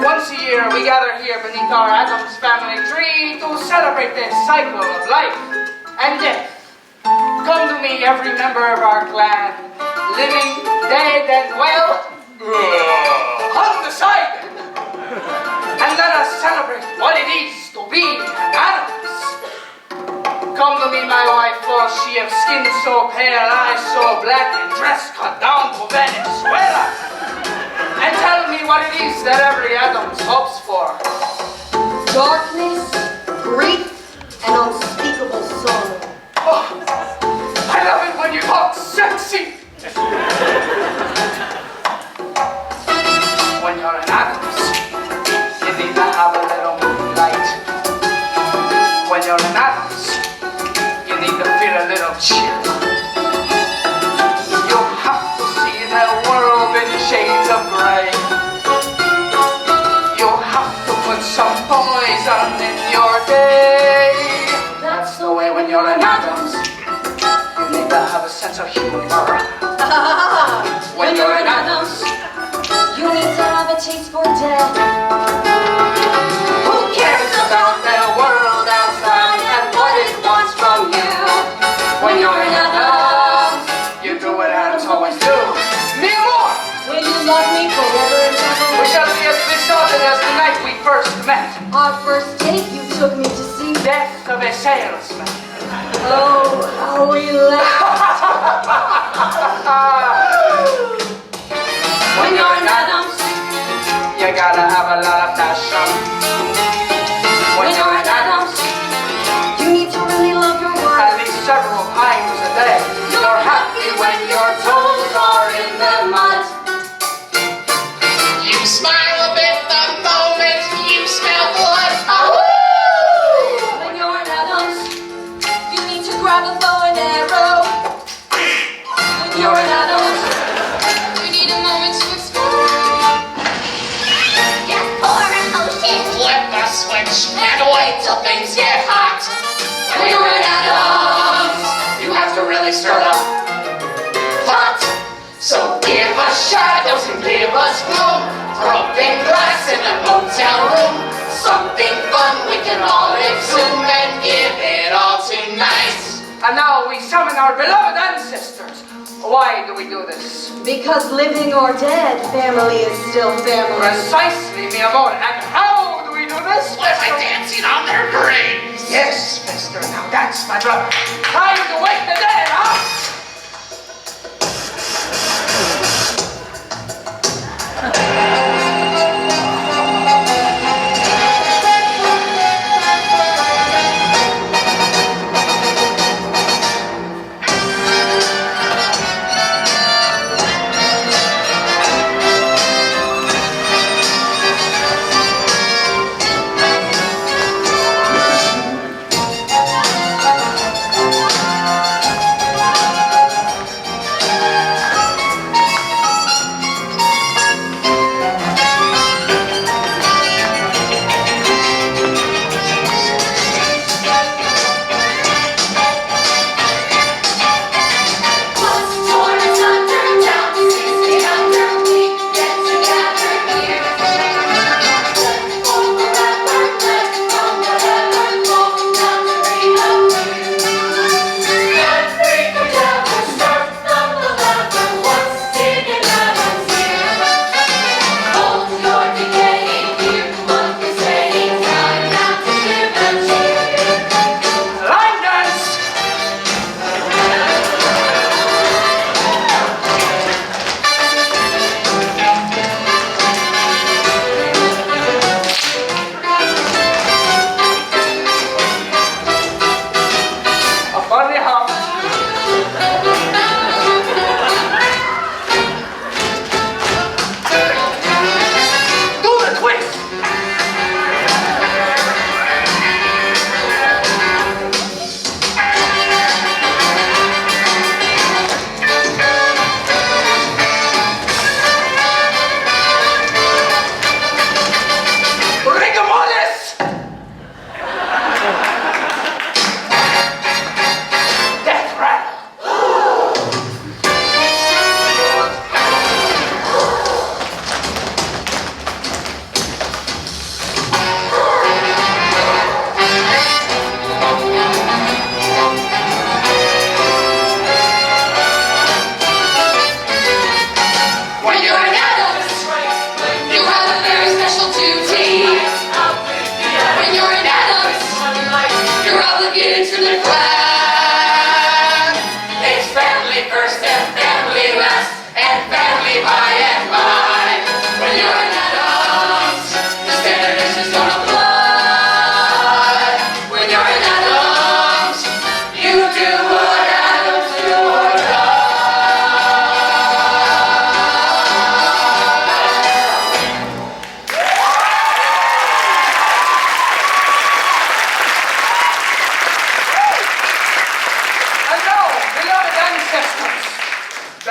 Once a year, we gather here beneath our Addams Family tree to celebrate this cycle of life and death. Come to me, every member of our clan, living, dead, and well, undecided. And let us celebrate what it is to be an Addams. Come to me, my wife, for she of skin so pale, eyes so black, and dress cut down to Venezuela. And tell me what it is that every Addams hopes for. Darkness, grief, and unspeakable sorrow. Oh, I love it when you talk sexy. When you're an Addams, you need to have a little moonlight. When you're an Addams, you need to feel a little chill. You have to see the world in shades of gray. You have to put some poison in your day. That's the way when you're an Addams. You need to have a sense of humor. When you're an Addams, you need to have a taste for death. Who cares about the world outside and what it wants from you? When you're an Addams, you do what Addams always do. Me more! Will you love me forever and ever? We shall be as besotted as the night we first met. Our first date you took me to see Death of a salesman. Oh, how we laughed. When you're an Addams, you gotta have a lot of passion. When you're an Addams, you need to really love your work. at least several times a day. You're happy when your toes are in the mud. You smile a bit the moment you smell blood. When you're an Addams, you need to grab a bow and arrow. When you're an Addams, You need a moment to explore. Just pour emotion. Flip the switch and wait till things get hot. When you're an Addams, You have to really stir the pot. So give us shadows and give us gloom. Broken glass in a hotel room. Something fun we can all exhume and give it all tonight. And now we summon our beloved ancestors. Why do we do this? because living or dead, family is still family. Precisely, mi amor. And how do we do this? By dancing on their graves. Yes, mister. Now that's my brother. Time to wake the dead, huh?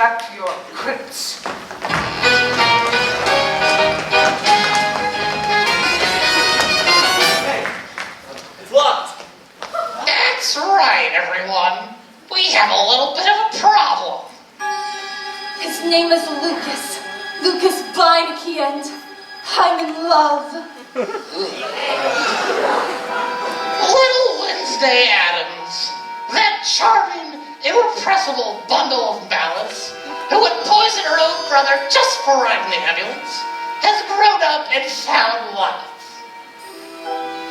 ransack your crypts. Hey, it's locked. That's right, everyone. We have a little bit of a problem. His name is Lucas. Lucas Beinekes, and I'm in love. Little Wednesday Addams, that charming, irrepressible bundle of malice, who would poison her own brother just for riding the ambulance, has grown up and found life.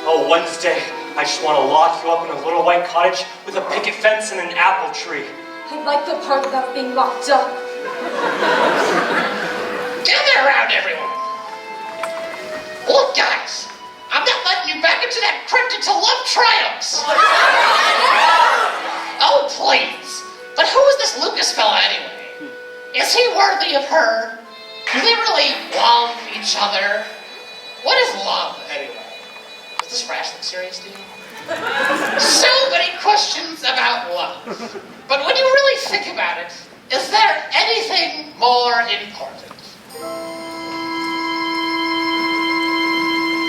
Oh, Wednesday, I just want to lock you up in a little white cottage with a picket fence and an apple tree. I like the part about being locked up. Gather around, everyone. Look, guys, I'm not letting you back into that crypt until love triumphs. Oh, please. But who is this Lucas fella anyway? Is he worthy of her? Do they really love each other? What is love, anyway? Is this rationally serious to you? So many questions about love. But when you really think about it, is there anything more important?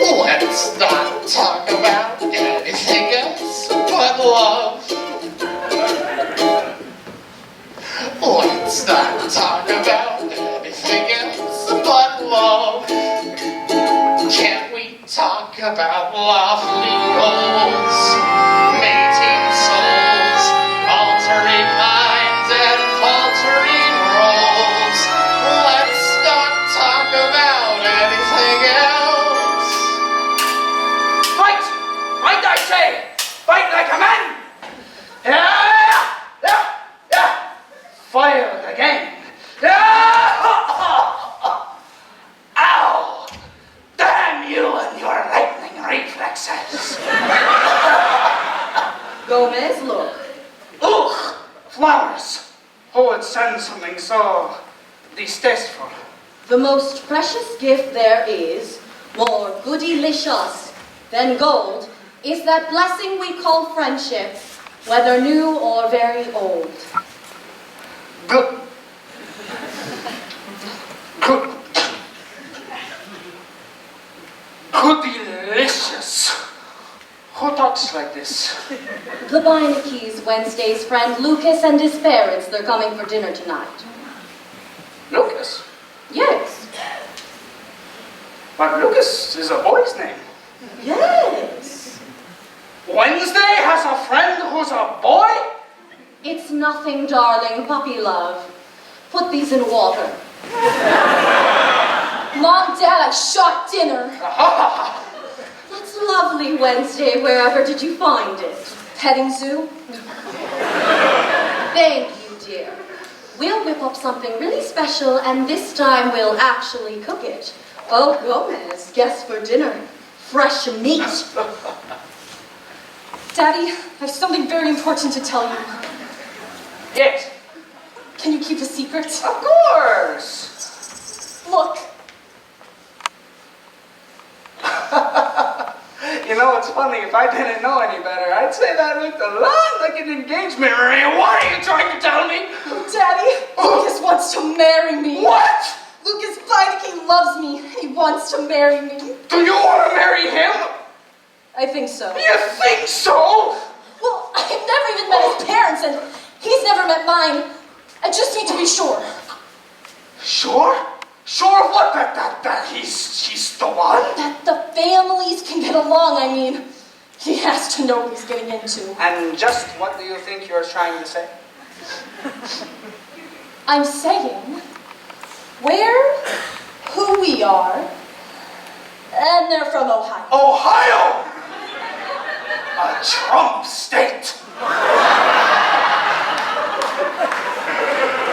Let's not talk about anything else but love. Let's not talk about anything else but love. Can't we talk about lofty goals, mating souls, altering minds and faltering roles? Let's not talk about anything else. Fight! Fight, I say! Fight like a man! Yeah! Yeah! Yeah! Fire again! Yeah! Ow! Damn you and your lightning reflexes! Gomez, look. Ugh! Flowers! Who would send something so distasteful? The most precious gift there is, more goodylicious than gold, is that blessing we call friendship, whether new or very old. Good. Good. Good delicious. Who talks like this? The Beinekes, Wednesday's friend Lucas and his parents, they're coming for dinner tonight. Lucas? Yes. But Lucas is a boy's name. Yes. Wednesday has a friend who's a boy? It's nothing, darling, puppy love. Put these in water. Mom, Dad, I shot dinner. That's lovely, Wednesday. Wherever did you find it? Petting zoo. Thank you, dear. We'll whip up something really special, and this time we'll actually cook it. Oh, Gomez, guess for dinner. Fresh meat. Daddy, I have something very important to tell you. Yes. Can you keep a secret? Of course. Look. You know, it's funny, if I didn't know any better, I'd say that looked a lot like an engagement ring. What are you trying to tell me? Daddy, Lucas wants to marry me. What? Lucas Beinekes loves me. He wants to marry me. Do you want to marry him? I think so. You think so? Well, I've never even met his parents, and he's never met mine. I just need to be sure. Sure? Sure of what? That he's the one? That the families can get along, I mean. He has to know what he's getting into. And just what do you think you're trying to say? I'm saying, we're who we are, and they're from Ohio. Ohio! A Trump state.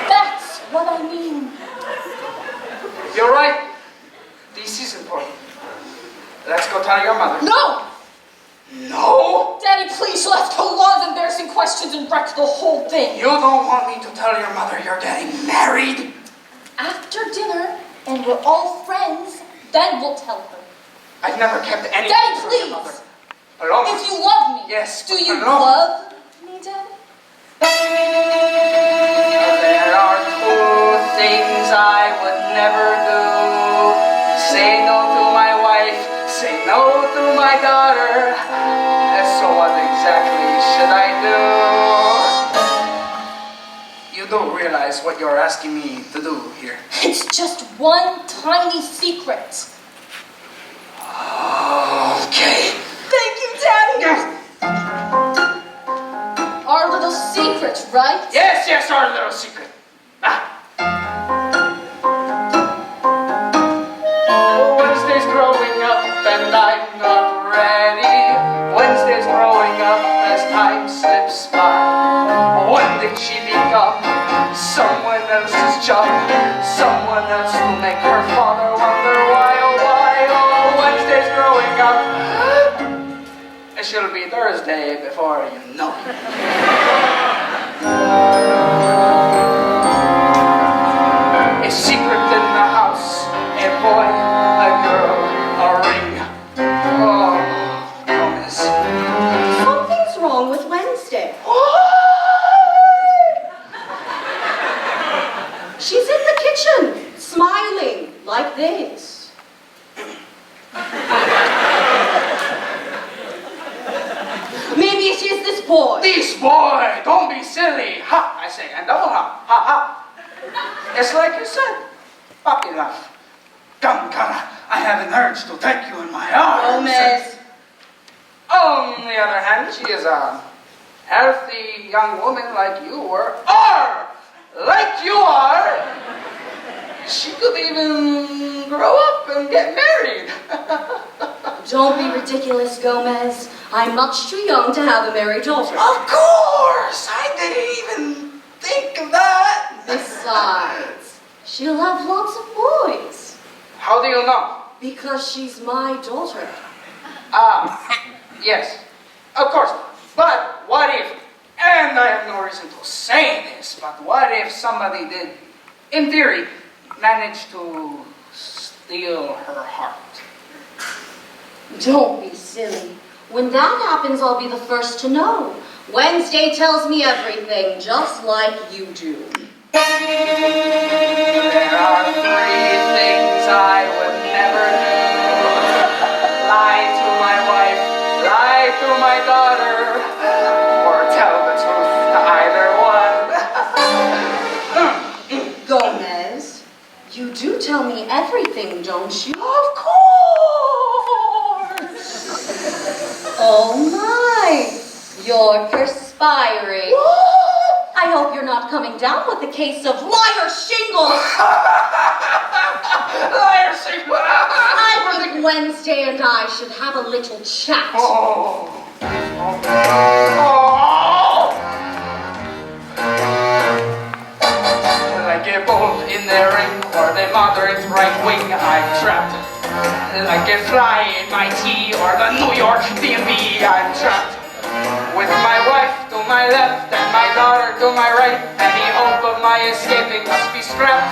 That's what I mean. You're right. This is important. Let's go tell your mother. No! No? Daddy, please, you'll ask a lot of embarrassing questions and wreck the whole thing. You don't want me to tell your mother you're getting married? After dinner, and we're all friends, then we'll tell her. I've never kept any Daddy, from your please. mother. Alone. If you love me, Yes, do you alone. love me, Daddy? There are two do realize what you're asking me to do here. It's just one tiny secret. Okay. Thank you, Daddy. Our little secret, right? Yes, our little secret. Wednesday's growing up and I'm not ready. Wednesday's growing up as time slips by. When did she become someone else's job? Someone else to make her father wonder why, oh why, oh Wednesday's growing up. And she'll be Thursday before you know it. A secret in the house, a boy, a girl, a ring. Oh, Gomez. Something's wrong with Wednesday. She's in the kitchen, smiling like this. Maybe it is this boy. This boy, don't be silly. Ha, I say, and double ha, ha, ha. It's like you said, puppy laugh. Come, Cara, I have an urge to take you in my arms. Gomez. On the other hand, she is a healthy young woman like you were, or like you are. She could even grow up and get married. Don't be ridiculous, Gomez. I'm much too young to have a married daughter. Of course, I didn't even think of that. Besides, she'll have lots of boys. How do you know? Because she's my daughter. Yes, of course. But what if, and I have no reason to say this, but what if somebody did, in theory, manage to steal her heart? Don't be silly. When that happens, I'll be the first to know. Wednesday tells me everything, just like you do. There are 3 things I would never do. Lie to my wife, lie to my daughter, or tell the truth to either one. Gomez, you do tell me everything, don't you? Of course! Oh my, you're perspiring. I hope you're not coming down with a case of liar shingles. Liar shingles! I think Wednesday and I should have a little chat. Oh. Like a bull in the ring or the moderate right wing, I'm trapped. Like a fly in my tea or the New York DMV, I'm trapped. With my wife to my left and my daughter to my right, any hope of my escaping must be scrapped.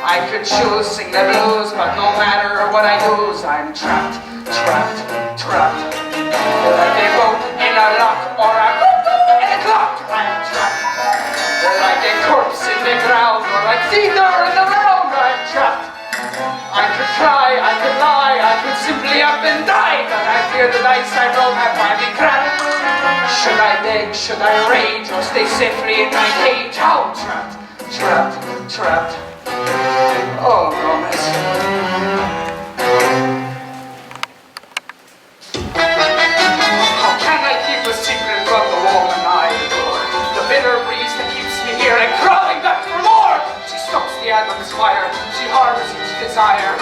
I could choose, sing the blues, but no matter what I lose, I'm trapped, trapped, trapped. Like a boat in a lock or a cuckoo in a clock, I'm trapped. Like a corpse in the ground or like Theodore in the round, I'm trapped. I could cry, I could lie, I could simply up and die, but I fear the dice I roll have finally cracked. Should I beg, should I rage, or stay safely in my cage? How trapped, trapped, trapped. Oh, Gomez. How can I keep a secret from the woman I adore? The bitter breeze that keeps me here and crawling back for more. She stokes the Addams fire, she harbors each desire.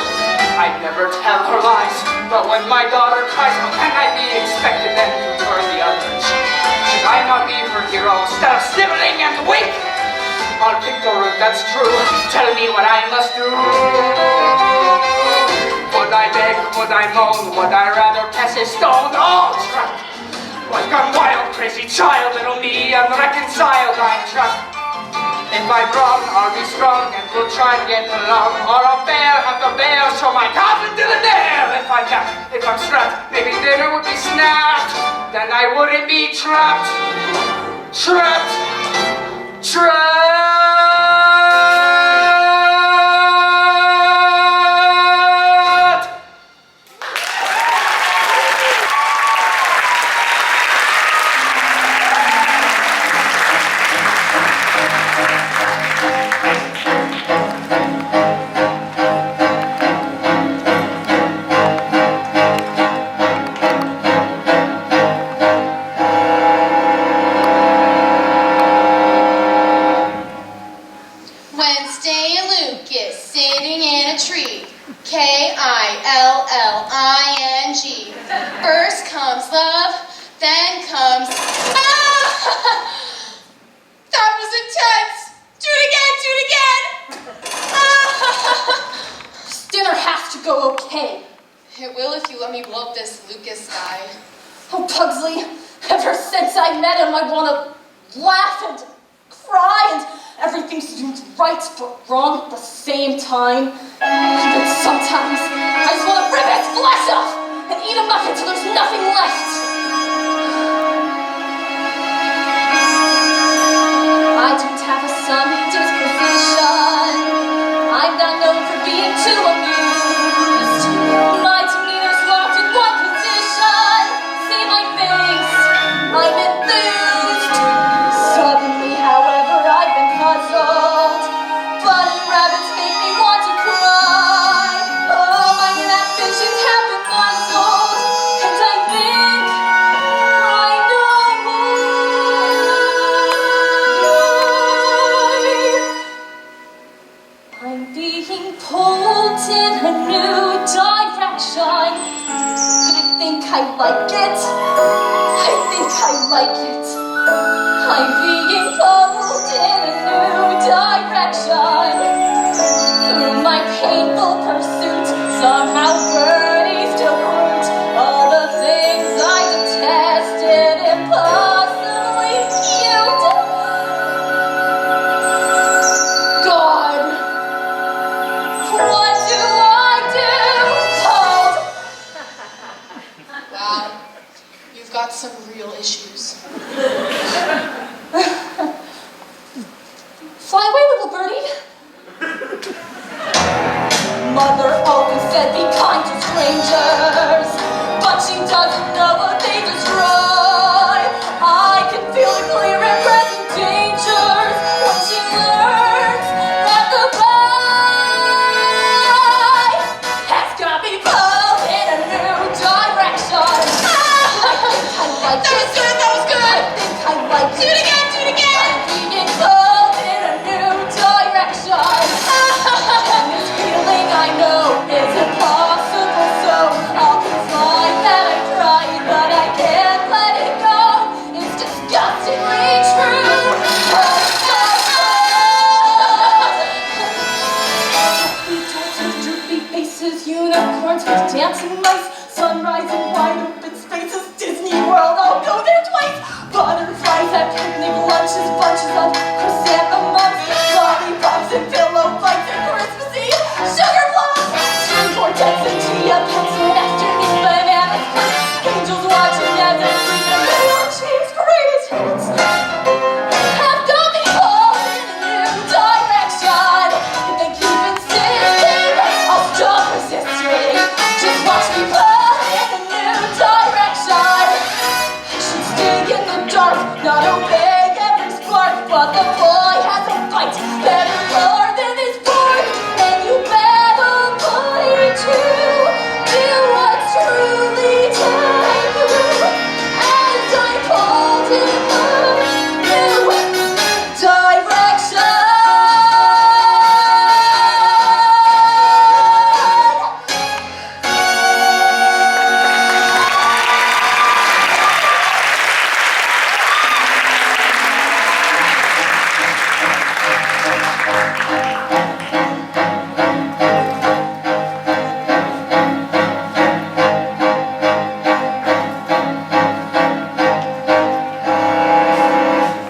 I'd never tell her lies, but when my daughter cries, how can I be expected then to turn the other cheek? Should I not be her hero instead of sniveling and weak? I'll pick the route, that's true. Tell me what I must do. Would I beg, would I moan, would I rather pass a stone? Oh, trapped. Like a wild, crazy child, little me unreconciled, I'm trapped. If I'm wrong, I'll be strong and we'll try to get along. Or I'll fail, have to bail, show my coffin to the nail. If I'm not, if I'm strapped, maybe dinner would be snapped. Then I wouldn't be trapped. Trapped. Trapped. let me blow up this Lucas guy. Oh, Pugsley, ever since I met him, I want to laugh and cry, and everything seems right but wrong at the same time. But sometimes I just want to rip his flesh off and eat him up until there's nothing left. I don't have a sunny disposition. I'm not known for being too amused. My demeanor's locked in one position. See my face, I'm enthused. Suddenly, however, I've been puzzled. Blood and rabbits make me want to cry. Oh, my ambitions have been muzzled. And I think I know why. I'm being pulled in a new direction. I think I like it. I think I like it. I'm being pulled in a new direction. Through my painful pursuit, somehow burning still root all the things I detested impossibly cute. God, what do I do? Hold. Wow, you've got some real issues. Fly away, little birdie. Mother always said be kind to strangers, but she doesn't know what they destroy. I can feel the clear and present dangers when she learns that the bite has got me pulled in a new direction. I think I like it. That was good. I think I like it. Do it again, do it again. I'm being pulled in a new direction. And this feeling I know is impossible, so I'll confide that I tried, but I can't let it go. It's disgustingly true. Droopy faces, unicorns with dancing mice, sunrise and wide open spaces, Disney World, I'll go there twice. Butterflies at picnic lunches, bunches of chrysanthemums, lollipops and pillow fights and Christmas Eve, sugar plums, string quartets and chia pets, and afternoon bananas, angels watching as I sleep, and little James' greatest hits have got me pulled in a new direction. If they keep insisting, I'll stop resisting. Just watch me pull in a new direction. I should stay in the dark, not obey every spark, but the boy has a fight better more than his bark, and you better believe to feel what's truly taboo as I pulled in a new direction.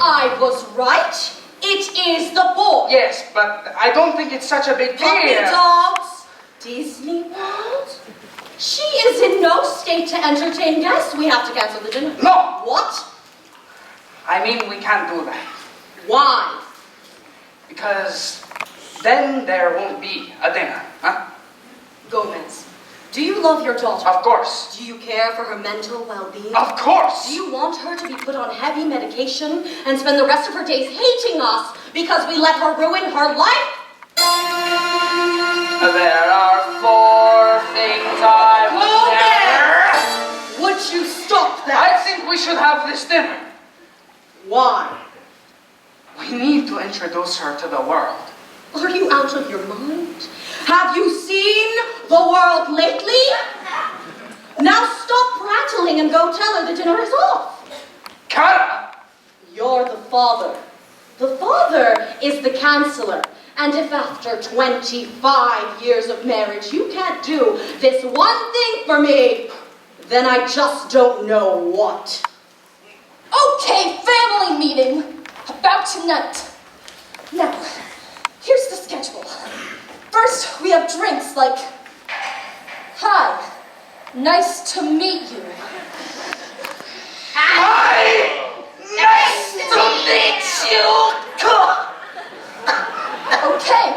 I was right. It is the boy. Yes, but I don't think it's such a big Puppy deal. dogs, Disney World. She is in no state to entertain guests. We have to cancel the dinner. No, What? I mean we can't do that. Why? Because then there won't be a dinner, huh? Gomez, do you love your daughter? Of course. Do you care for her mental well-being? Of course. Do you want her to be put on heavy medication and spend the rest of her days hating us because we let her ruin her life? There are 4 things I would never... Would you stop I that? think we should have this dinner. Why? We need to introduce her to the world. Are you out of your mind? Have you seen the world lately? Now stop prattling and go tell her the dinner is off. Cara! You're the father. The father is the counselor. And if after 25 years of marriage you can't do this one thing for me, then I just don't know what. Okay, family meeting about tonight. Now, here's the schedule. First, we have drinks like, hi, nice to meet you. Hi! Nice to meet you! Okay,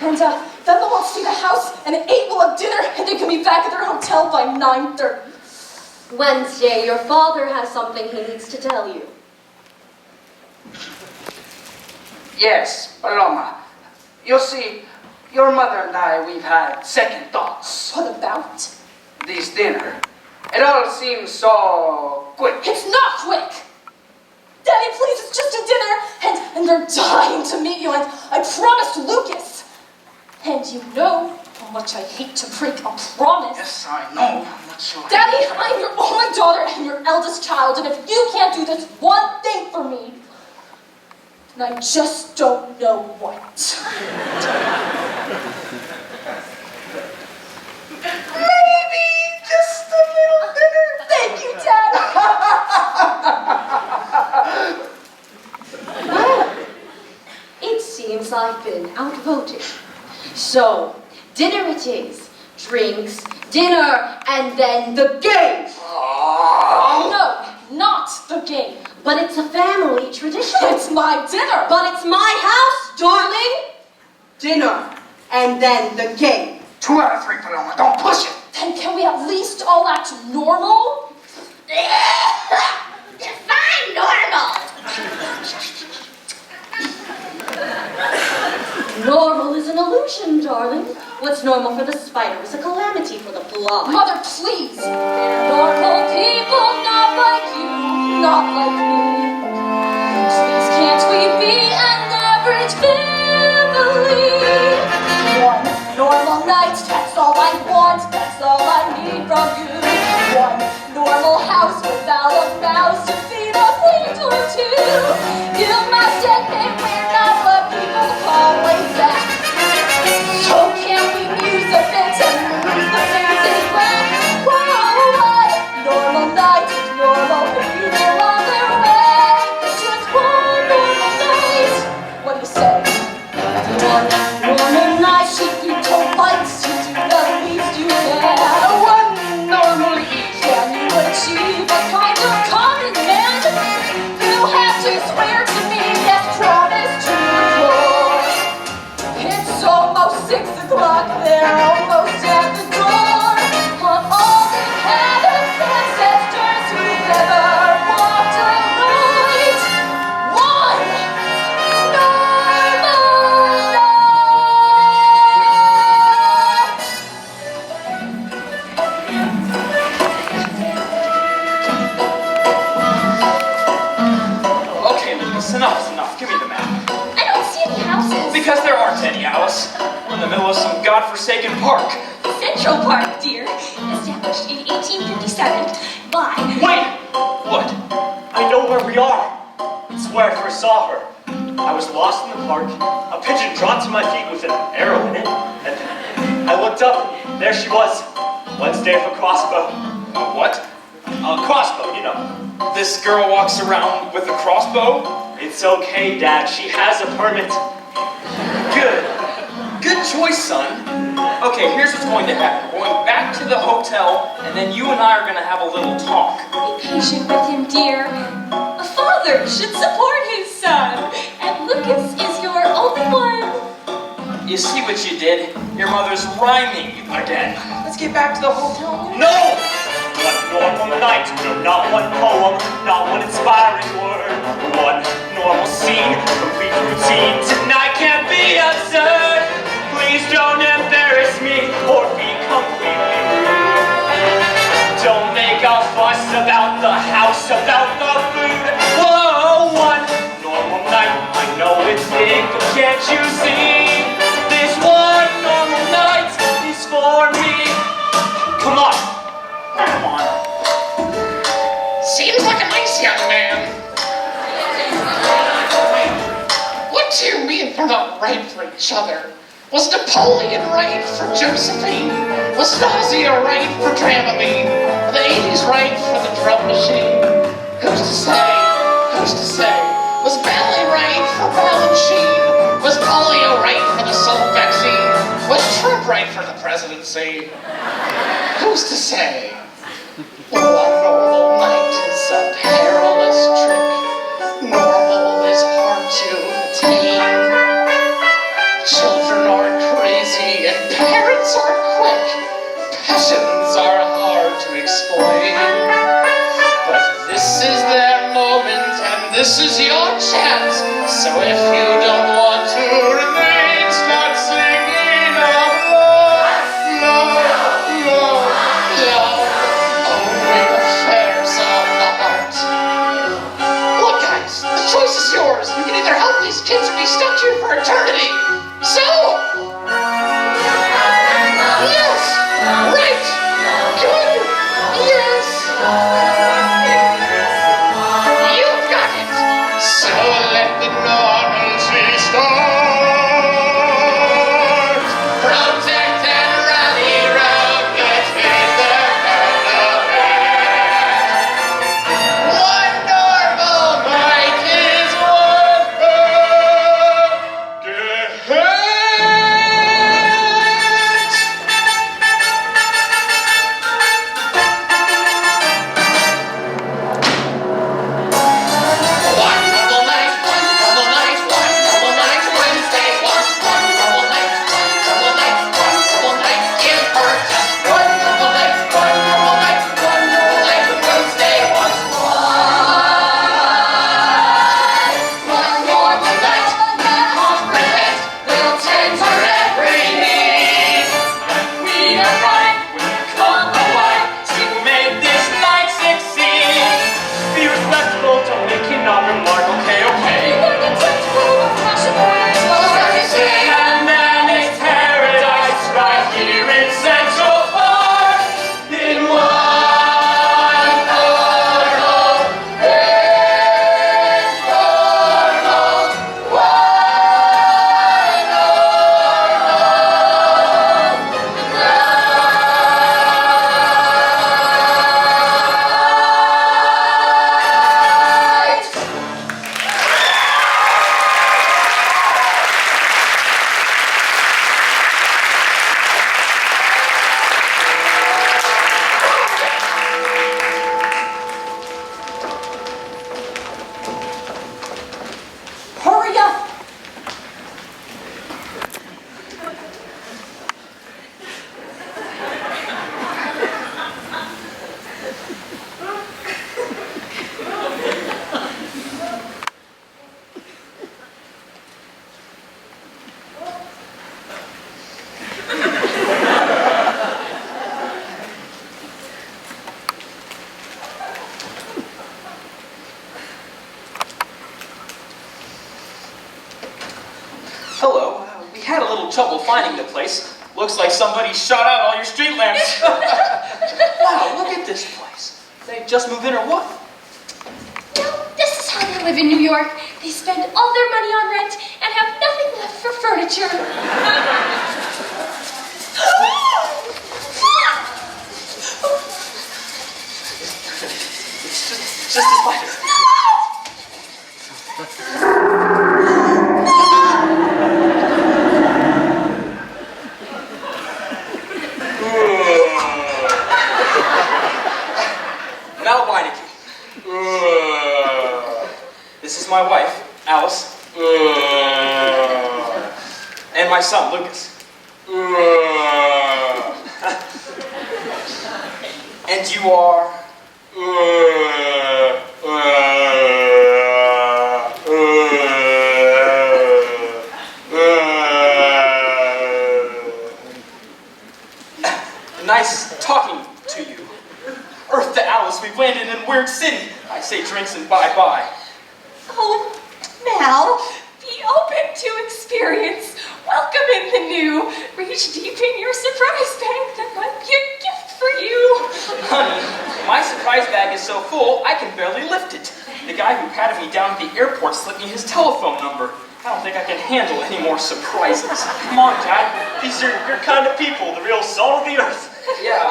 and then they'll all see the house, and at 8 we'll have dinner, and they can be back at their hotel by 9:30. Wednesday, your father has something he needs to tell you. Yes, Paloma. You see, your mother and I, we've had second thoughts. What about? This dinner. It all seems so quick. It's not quick! Daddy, please, it's just a dinner, and they're dying to meet you, and I promised Lucas. And you know how much I hate to break a promise. Yes, I know how much you Daddy, I'm your only daughter and your eldest child, and if you can't do this one thing for me, then I just don't know what. Maybe just a little dinner. Thank you, Daddy. Well, it seems I've been outvoted. So, dinner it is. Drinks, dinner, and then the game. No, not the game. But it's a family tradition. It's my dinner. But it's my house, darling. Dinner, and then the game. 2 out of 3, Paloma. Don't push it. Then can we at least all act normal? Define normal. Normal is an illusion, darling. What's normal for the spider is a calamity for the fly. Mother, please. They're normal people, not like you, not like me. Please can't we be an average family? One normal night, that's all I want, that's all I need from you. One normal house without a mouse to feed a plant or two. You must admit we're not what people call laid back. So can we use a bit and lose the fancy plan? Whoa, what? Normal night, normal people on their way. Just one normal night. What do you say? One normal night, if you don't like to do the least you can. One normal evening. Can you achieve a kind of common man? You have to swear to me, yes, promise to the core. It's almost 6 o'clock, they're almost at the door. On all the Addams ancestors who've ever walked a right. One normal night. Okay, Lucas, enough is enough. Give me the map. I don't see any houses. Because there aren't any, Alice. We're in the middle of some godforsaken park. Central Park, dear. Established in 1857 by... Wait! What? I know where we are. It's where I first saw her. I was lost in the park. A pigeon dropped to my feet with an arrow in it. And I looked up, and there she was. Wednesday with a crossbow. What? A crossbow, you know. This girl walks around with a crossbow? It's okay, Dad. She has a permit. Good. Good choice, son. Okay, here's what's going to happen. We're going back to the hotel, and then you and I are going to have a little talk. Be patient with him, dear. A father should support his son, and Lucas is your only one. You see what you did? Your mother's rhyming again. Let's get back to the hotel. No! One normal night, no, not one poem, not one inspiring word. One normal scene, complete routine. Tonight can't be absurd. Please don't embarrass me or be completely rude. Don't make a fuss about the house, about the food. Whoa, one normal night. I know it's big, but can't you see? This one normal night is for me. Come on. Come on. Seems like a nice young man. What do you mean are not right for each other? Was Napoleon right for Josephine? Was nausea right for Dramamine? Were the 80s right for the drum machine? Who's to say? Who's to say? Was ballet right for Balanchine? Was polio right for the Salk vaccine? Was Trump right for the presidency? Who's to say? One normal night is a perilous trick. Normal is hard to attain. Children are crazy and parents are quick. Passions are hard to explain. But this is their moment and this is your chance. So if you don't want to remain, start singing of love, love, love, love. Only affairs of the heart. Look guys, the choice is yours. You can either help these kids or be stuck here for eternity. So, yes, right, good, yes, you've got it. So let the normalcy start. Protect and rally round, let's make the benefit. One normal night is worth it. Hello. We had a little trouble finding the place. Looks like somebody shot out all your street lamps. Wow, look at this place. They just moved in or what? No, this is how they live in New York. They spend all their money on rent and have nothing left for furniture. It's just a spider. Now, Beinekes. This is my wife, Alice. And my son, Lucas. And you are? Nice talking to you. Earth to Alice, we've landed in Weird City. I say drinks and bye-bye. Oh, Mal, be open to experience. Welcome in the new. Reach deep in your surprise bag. That might be a gift for you. Honey, my surprise bag is so full, I can barely lift it. The guy who patted me down at the airport slipped me his telephone number. I don't think I can handle any more surprises. Come on, Dad. These are your kind of people, the real salt of the earth. Yeah,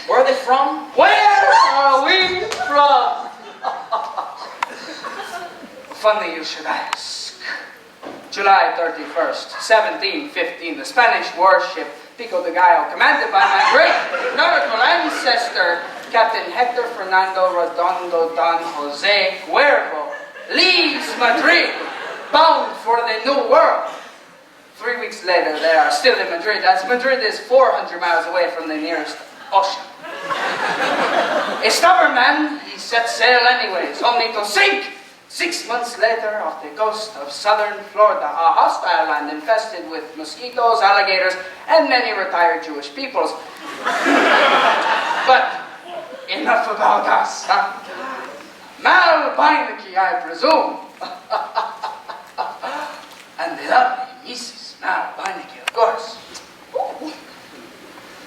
where are they from? Where are we from? Funny you should ask. July 31st, 1715, the Spanish warship Pico de Gallo, commanded by my great nautical ancestor, Captain Hector Fernando Redondo Don Jose Cuervo, leaves Madrid, bound for the New World. 3 weeks later, they are still in Madrid, as Madrid is 400 miles away from the nearest ocean. A stubborn man, he set sail anyways, only to sink 6 months later off the coast of southern Florida, a hostile land infested with mosquitoes, alligators, and many retired Jewish peoples. But enough about us, huh? Mal Beinekes, I presume. And the lovely Mrs. Mal Beinekes, of course.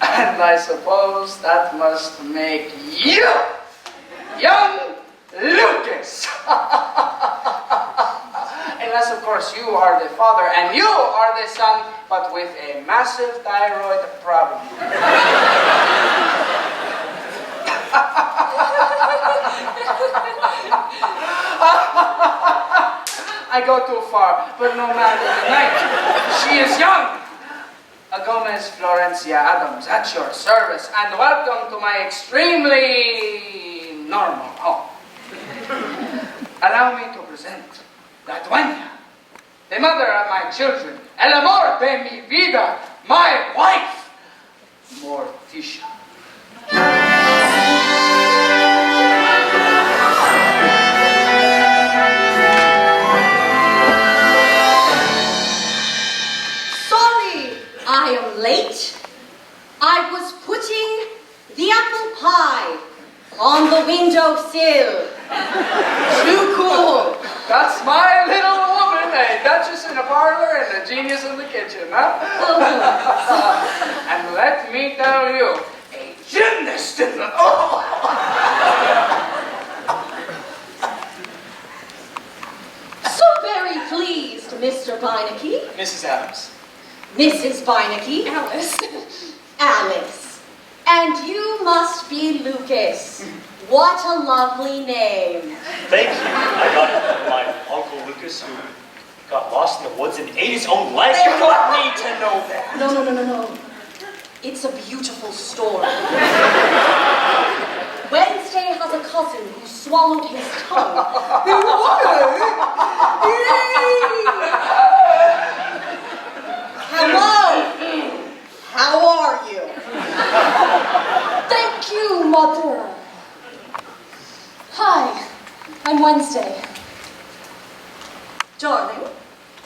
And I suppose that must make you young Lucas. Unless, of course, you are the father and you are the son, but with a massive thyroid problem. I go too far, but no matter the night. She is young. A Gomez Florencia Addams at your service, and welcome to my extremely normal home. Allow me to present La Dueña, the mother of my children, el amor de mi vida, my wife, Morticia. Sorry, I am late. I was putting the apple pie on the windowsill. Too cool. That's my little woman, a duchess in the parlor and a genius in the kitchen, huh? And let me tell you, a gymnast in the... Oh! So very pleased, Mr. Beinekes. Mrs. Addams. Mrs. Beinekes. Alice. Alice. And you must be Lucas. What a lovely name. Thank you. I got it from my Uncle Lucas, who got lost in the woods and ate his own leg. You don't need to know that. No. It's a beautiful story. Wednesday has a cousin who swallowed his tongue. Hello. How are you? Thank you, Mother. Hi, I'm Wednesday. Darling,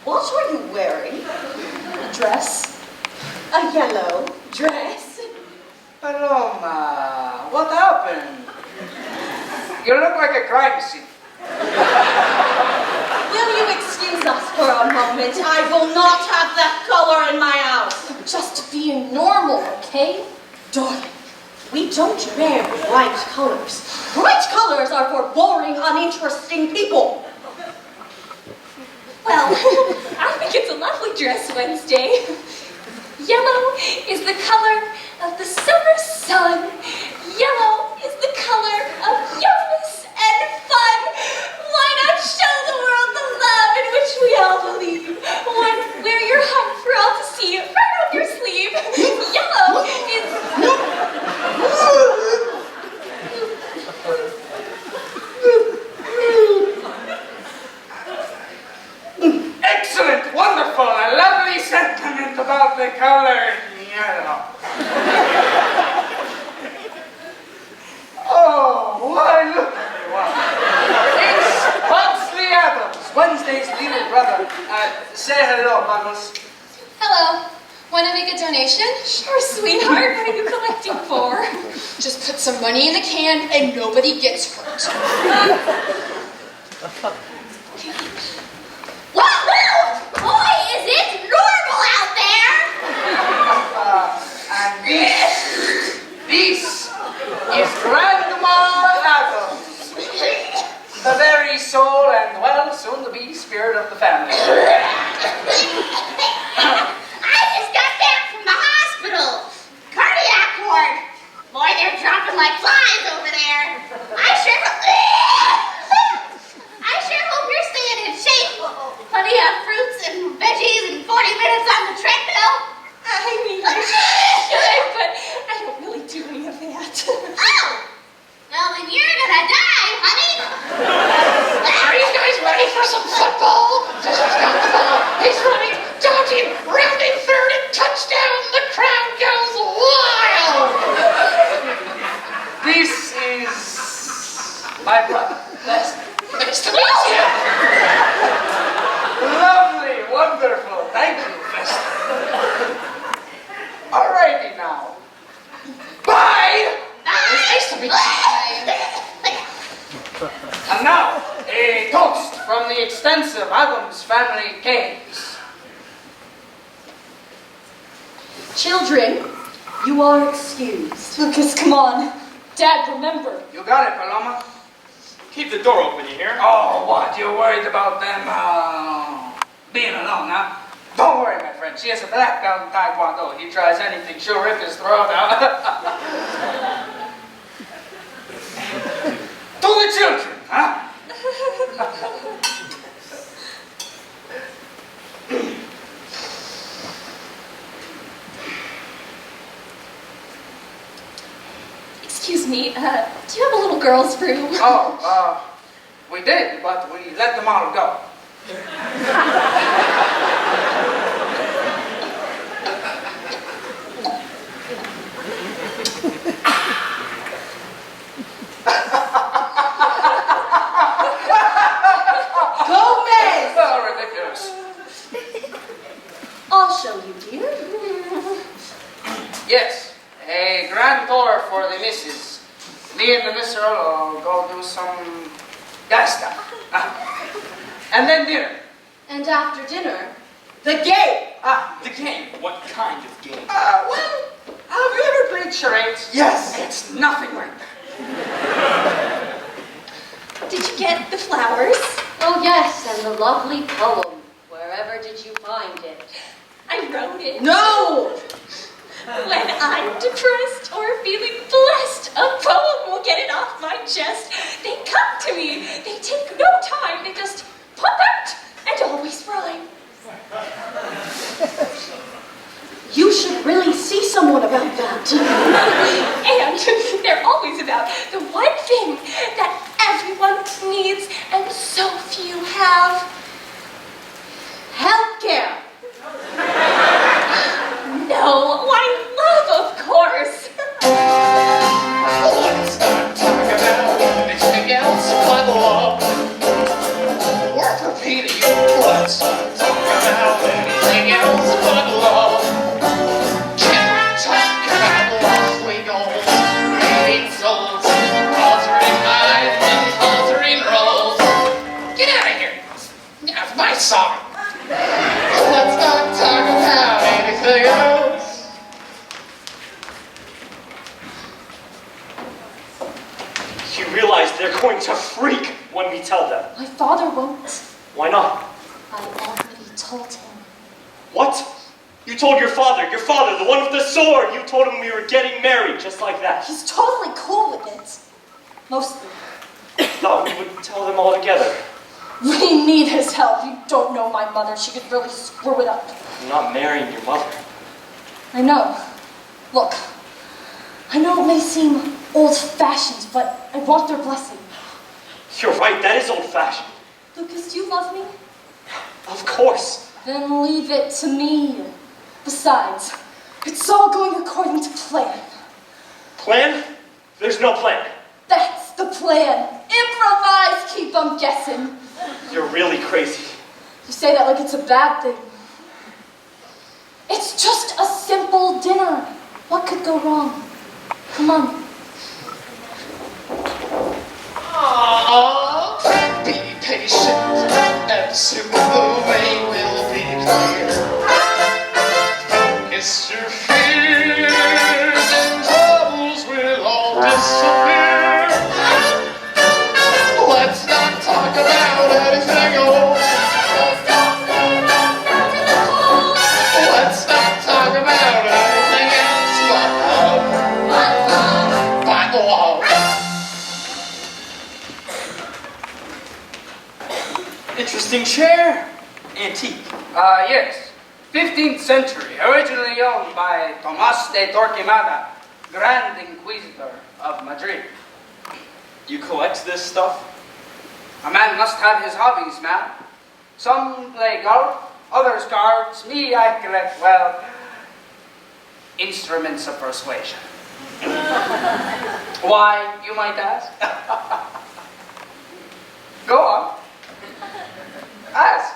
what are you wearing? A dress. A yellow dress. Paloma, what happened? You look like a crime scene. Will you excuse us for a moment? I will not have that color in my house. Just being normal, okay? Darling, we don't wear bright colors. Bright colors are for boring, uninteresting people. Well, I think it's a lovely dress, Wednesday. Yellow is the color of the summer sun. Yellow is the color of youngness and fun. Why not show the world the love in which we all believe? Wear your heart for all to see right on your sleeve. Yellow is... Excellent, wonderful, a lovely sentiment about the color yellow. Oh, why look everyone. It's Pugsley Addams, Wednesday's little brother. Say hello, Buggles. Hello. Want to make a donation? Sure, sweetheart. What are you collecting for? Just put some money in the can and nobody gets hurt. Boy, is it normal out there! And this is Grandma Addams, the very soul and, well, soon-to-be spirit of the family. I just got back from the hospital. Cardiac ward. Boy, they're dropping like flies over there. I sure hope you're staying in shape. Plenty of fruits and veggies and 40 minutes on the treadmill. I mean, I should, but I don't really do any of that. Oh! Well, then you're gonna die, honey. Are you guys ready for some football? Fisher's got the ball. He's running, dodging, rounding third, and touchdown. The crowd goes wild. This is my brother. Nice to meet you. Lovely, wonderful. Thank you, Fester. Alrighty now. Bye! Nice to meet you. And now, a toast from the extensive Addams Family caves. Children, you are excused. Lucas, come on. Dad, remember. You got it, Paloma? Keep the door open, you hear? Oh, what? You're worried about them being alone, huh? Don't worry, my friend. She has a black belt in Taekwondo. He tries anything, she'll rip his throat out. To the children, huh? Excuse me, do you have a little girl's room? Oh, we did, but we let them all go. Gomez! So ridiculous. I'll show you, dear. Yes, a grand tour for the missus. Me and the mister will go do some guy stuff. And then dinner. And after dinner, the game. The game? What kind of game? Well, have you ever played charades? Yes. It's nothing like that. Did you get the flowers? Oh yes, and the lovely poem. Wherever did you find it? I wrote it. No! When I'm depressed or feeling blessed, a poem will get it off my chest. They come to me. They take no time. They just pop out and always rhyme. You should really see someone about that. And they're always about the one thing that everyone needs and so few have. Healthcare. No, why love, of course. Let's not talk about anything else but love. Worth repeating. Let's not talk about anything else but love. Can we talk about lovely goals, meeting souls, altering minds and altering roles? Get out of here. That's my song. Let's not talk about anything else. You realize they're going to freak when we tell them. My father won't. Why not? I already told him. What? You told your father, the one with the sword. You told him we were getting married, just like that. He's totally cool with it. Mostly. Thought we would tell them all together. We need his help. You don't know my mother. She could really screw it up. I'm not marrying your mother. I know. Look, I know it may seem old-fashioned, but I want their blessing. You're right, that is old-fashioned. Lucas, do you love me? Of course. Then leave it to me. Besides, it's all going according to plan. Plan? There's no plan. That's the plan. Improvise, keep 'em guessing. You're really crazy. You say that like it's a bad thing. It's just a simple dinner. What could go wrong? Come on. Aww, be patient, and soon the way will be clear. Kiss your fears and troubles will all disappear. Let's not talk about anything else. yes. 15th century, originally owned by Tomás de Torquemada, Grand Inquisitor of Madrid. You collect this stuff? A man must have his hobbies, man. Some play golf, others cards. Me, I collect, well, instruments of persuasion. Why, you might ask? Go on. Ask.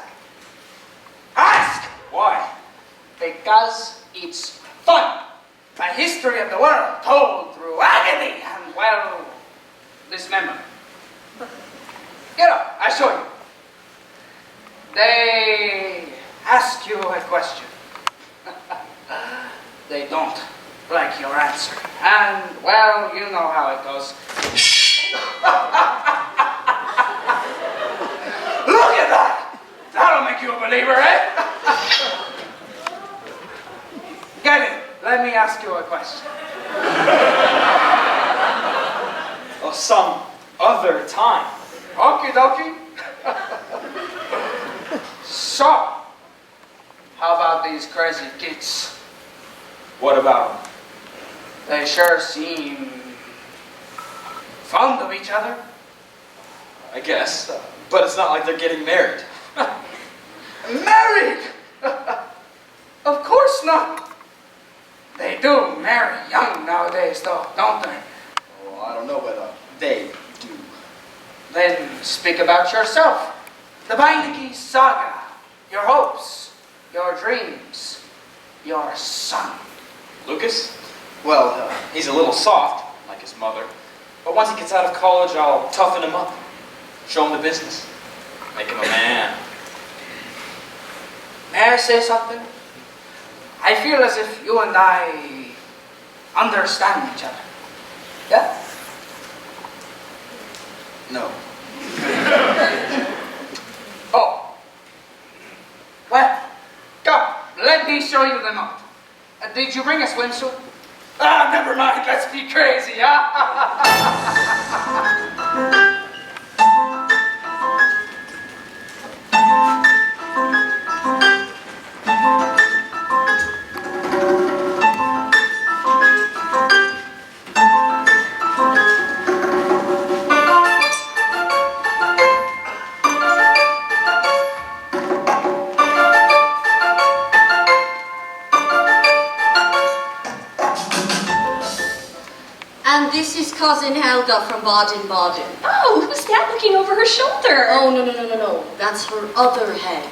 Ask! Why? Because it's fun. A history of the world told through agony and, well, dismemberment. Get up, I show you. They ask you a question. They don't like your answer. And, well, you know how it goes. Look at that! That'll make you a believer, eh? Get it. Let me ask you a question. Well, some other time. Okie dokie. So, how about these crazy kids? What about them? They sure seem fond of each other. I guess. But it's not like they're getting married. Married? Of course not. They do marry young nowadays, though, don't they? Well, I don't know, but they do. Then speak about yourself. The Beinekes saga. Your hopes, your dreams, your son. Lucas? Well, he's a little soft, like his mother. But once he gets out of college, I'll toughen him up. Show him the business. Make him a man. May I say something? I feel as if you and I understand each other. Yeah? No. Oh. Well, come. Let me show you them out. Did you bring a swimsuit? Ah, never mind. Let's be crazy, huh? And this is cousin Helga from Baden-Baden. Oh, who's that looking over her shoulder? Oh, no. That's her other head.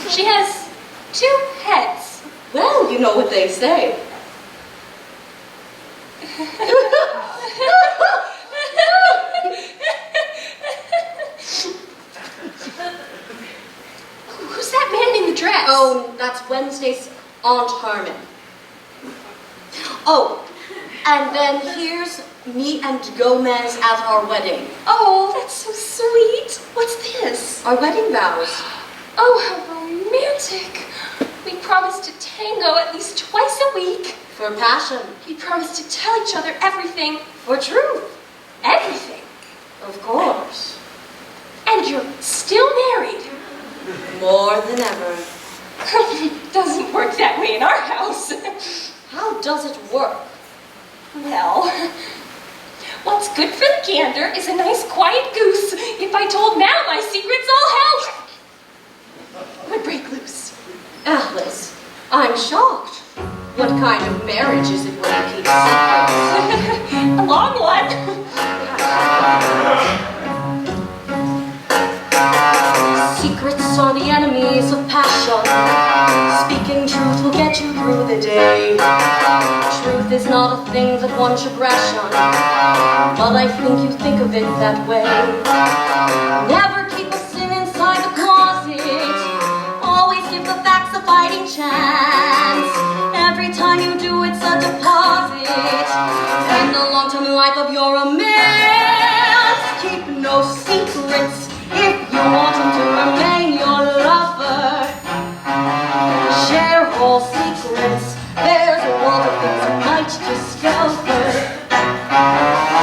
She has two heads. Well, you know what they say. Who's that man in the dress? Oh, that's Wednesday's Aunt Herman. Oh, and then here's me and Gomez at our wedding. Oh, that's so sweet. What's this? Our wedding vows. Oh, how romantic. We promised to tango at least twice a week. For passion. We promised to tell each other everything. For truth. Everything. Of course. And you're still married. More than ever. Doesn't work that way in our house. How does it work? Well, what's good for the gander is a nice quiet goose. If I told Mal my secrets, all hell would break loose. Alice, I'm shocked. What kind of marriage is it when you keep secrets? A long one. Secrets are the enemies of passion. Speaking truth will get you through the day. Truth is not a thing that one should ration, but I think you think of it that way. Never keep a sin inside the closet. Always give the facts a fighting chance. Every time you do, it's a deposit in the long-term life of your romance. Keep no secrets if you want him to remain your lover. Share all secrets. There's a world of things you might discover.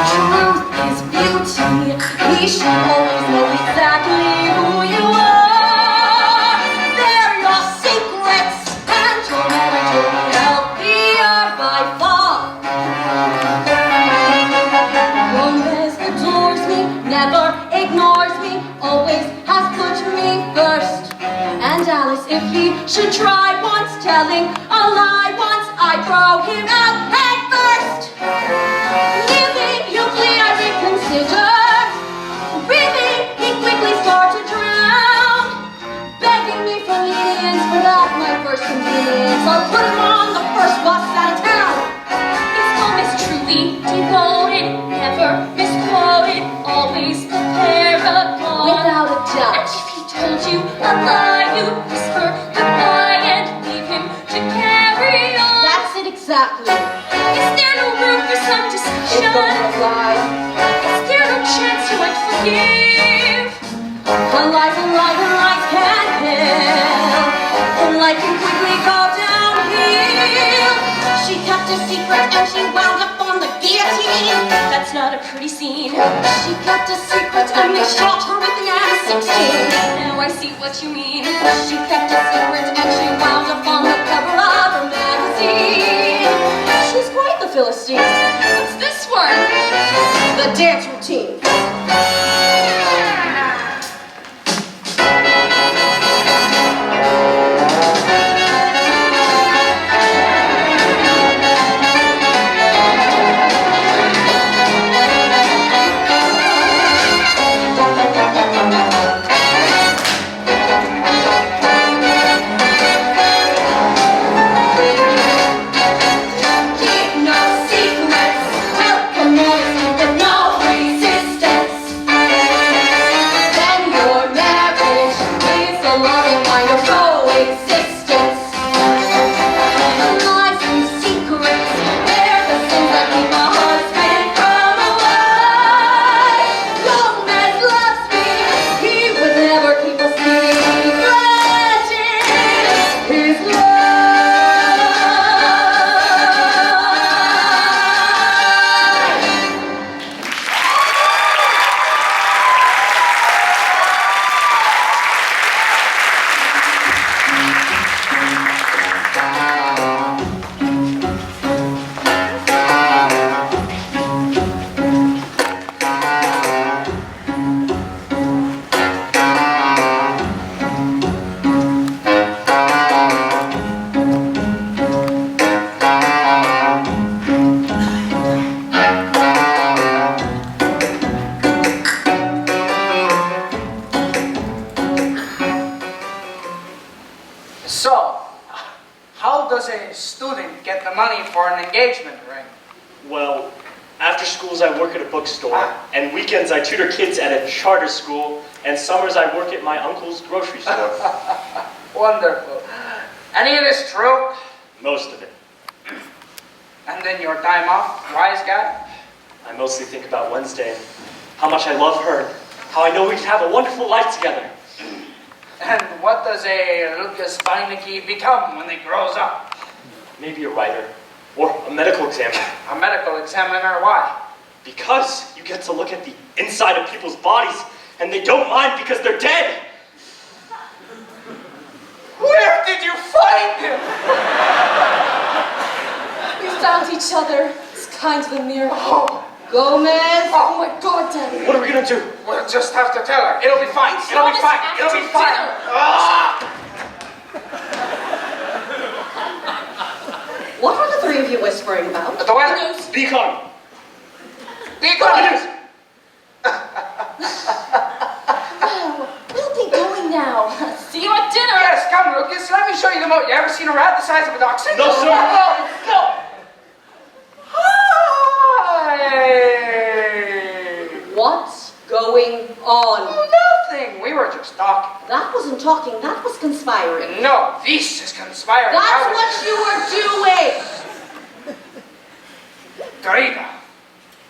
Truth is beauty. We should always know exactly who you are. lie once, telling a lie once, I throw him out head first. Living, you plead, I reconsider. Breathing, he quickly starts to drown. Begging me for lenience without my first convenience. I'll put him on the first bus out of town. His home is truly devoted, never misquoted, always the paragon. Without a And doubt. if he told you a lie, you'd whisper goodbye and leave him to carry on. That's it exactly. Is there no room for some It's discussion? gonna lie. Is there no chance you might forgive? And life can kill. And life can quickly go downhill. She kept a secret and she wound up on the guillotine. That's not a pretty scene. She kept a secret and they shot her with an M16. Now I see what you mean. She kept a secret and she wound up on the cover of her magazine. She's quite the Philistine. What's this one? The dance routine. Keep no secrets, welcome honesty with no resistance. Then your marriage is a loving kind of coexistence. Lies and secrets, they're the sins that keep a husband from away. Gomez loves me, he would never keep a secret in his life. So, how does a student get the money for an engagement ring? Well, after schools I work at a bookstore, and weekends I tutor kids at a charter school, and summers I work at my uncle's grocery store. Wonderful. Any of this true? Most of it. And then your time off, wise guy? I mostly think about Wednesday, and how much I love her, and how I know we could have a wonderful life together. And what does a Lucas Beinekes become when he grows up? Maybe a writer, or a medical examiner. A medical examiner, why? Because you get to look at the inside of people's bodies, and they don't mind because they're dead. Where did you find him? We found each other. It's kind of a miracle. Oh, Gomez. Oh my God, Daddy. What are we gonna do? we'll just have to tell her. It'll be fine. It'll be promised fine. after It'll be fine. dinner. Ah! What are the three of you whispering about? The weather. Who knows? Be calm. Be good. We'll be going now. See you at dinner. Yes, come, Lucas. Let me show you the moat. You ever seen a rat the size of a dachshund? No, sir. No. Hi. What's going on? Nothing. We were just talking. That wasn't talking, that was conspiring. No, this is conspiring. That's I was- what you were doing! Rita,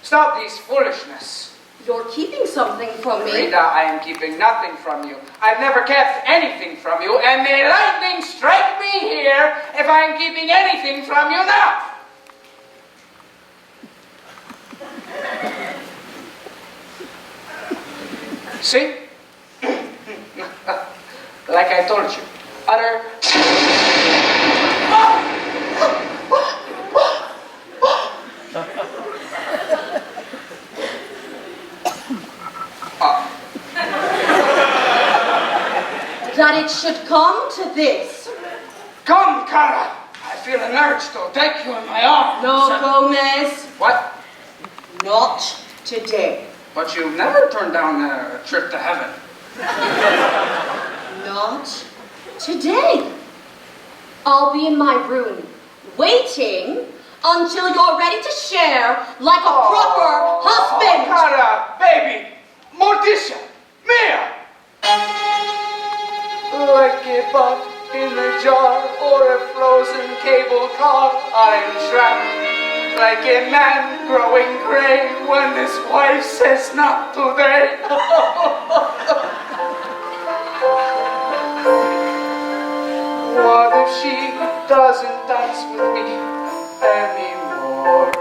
stop this foolishness. You're keeping something from me. Rita, I am keeping nothing from you. I've never kept anything from you, and may lightning strike me here if I am keeping anything from you now. See? Like I told you, utter... That it should come to this. Cara. I feel an urge to take you in my arms. No, Gomez. What? Not today. But you've never turned down a trip to heaven. Not today. I'll be in my room, waiting until you're ready to share like a proper husband. Cara, baby, Morticia, Mia. Like a buck in a jar or a frozen cable car, I am trapped. Like a man growing gray when his wife says not today. What if she doesn't dance with me anymore?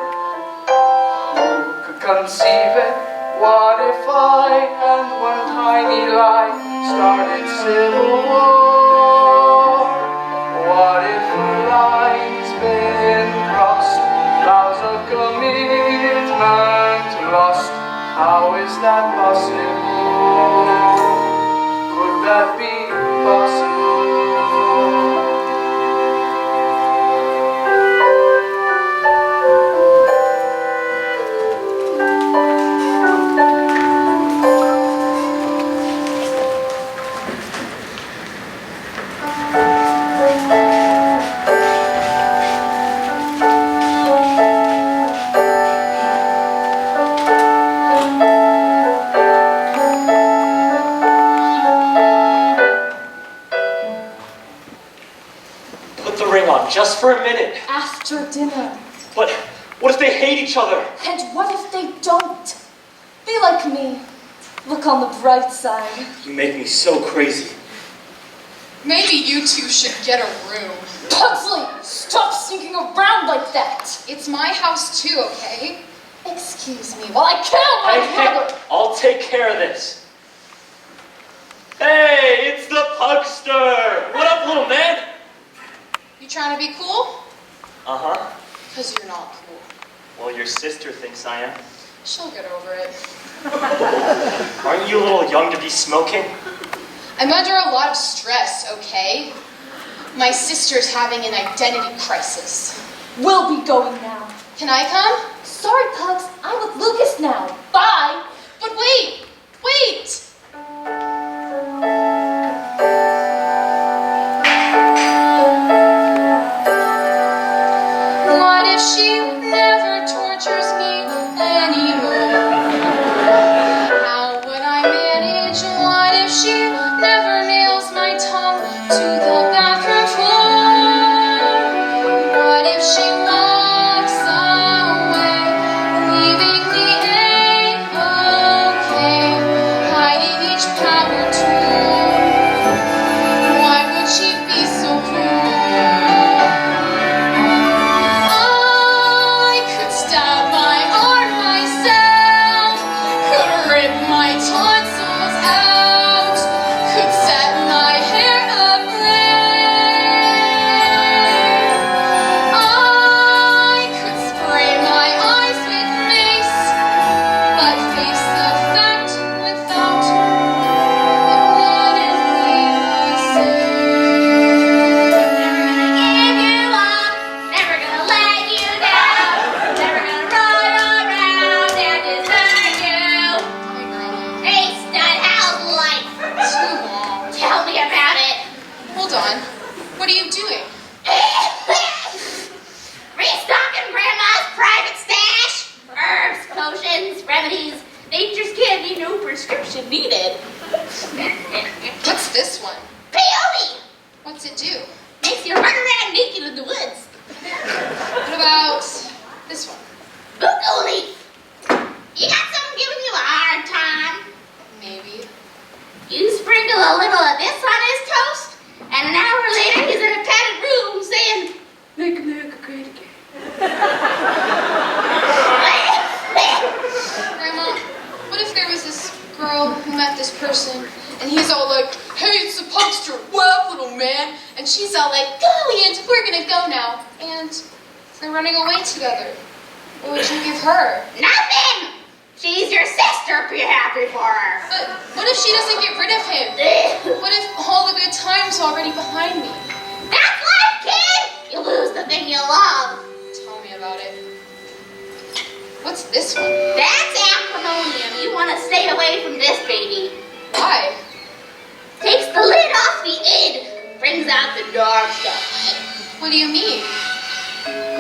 Who could conceive it? What if I and one tiny lie started civil war? What if the line's been crossed? Vows of commitment lost. How is that possible? Could that be possible? Just for a minute. After dinner. But what if they hate each other? And what if they don't? Be like me. Look on the bright side. You make me so crazy. Maybe you two should get a room. Pugsley, stop sneaking around like that. It's my house too, okay? Excuse me while I kill my brother. I'll take care of this. Hey, it's the Pugster. What up, little man? You trying to be cool? Uh-huh. Because you're not cool. Well, your sister thinks I am. She'll get over it. Aren't you a little young to be smoking? I'm under a lot of stress, okay? My sister's having an identity crisis. We'll be going now. Can I come? Sorry, Pugs. I'm with Lucas now. Bye. But wait! Wait! What if she never tortures me anymore? How would I manage? What if she never nails my tongue to the bathroom floor? What if she walks away, leaving me A-okay, hiding each power tool? Why would she be so cruel? I could stab my arm myself, could rip my tonsils out, could set my hair ablaze. I could spray my eyes with mace, but face the fact without it wouldn't leave me safe. Give you up, never gonna let you down, never gonna run around and desert you. Hi, girl. Hey, stud, how's life? Too long. Tell me about it. Hold on. What are you doing? Restocking Grandma's private stash. Herbs, potions, remedies, nature's candy, no prescription needed. What's this one? Peyote! What's it do? Makes you run around naked in the woods. What about this one? Buko leaf. You got someone giving you a hard time? Maybe. You sprinkle a little of this on his toast, and an hour later he's in a padded room saying, "Make America great again." Grandma, what if there was this girl who met this person, and he's all like, "Hey, it's the Pugster, what up, little man?" And she's all like, "Golly, and we're gonna go now." And they're running away together. What would you give her? Nothing! She's your sister, be happy for her. But what if she doesn't get rid of him? What if all the good times are already behind me? That's life, kid! stay away from this baby. Why? Takes the lid off the id, brings out the dark side. What do you mean?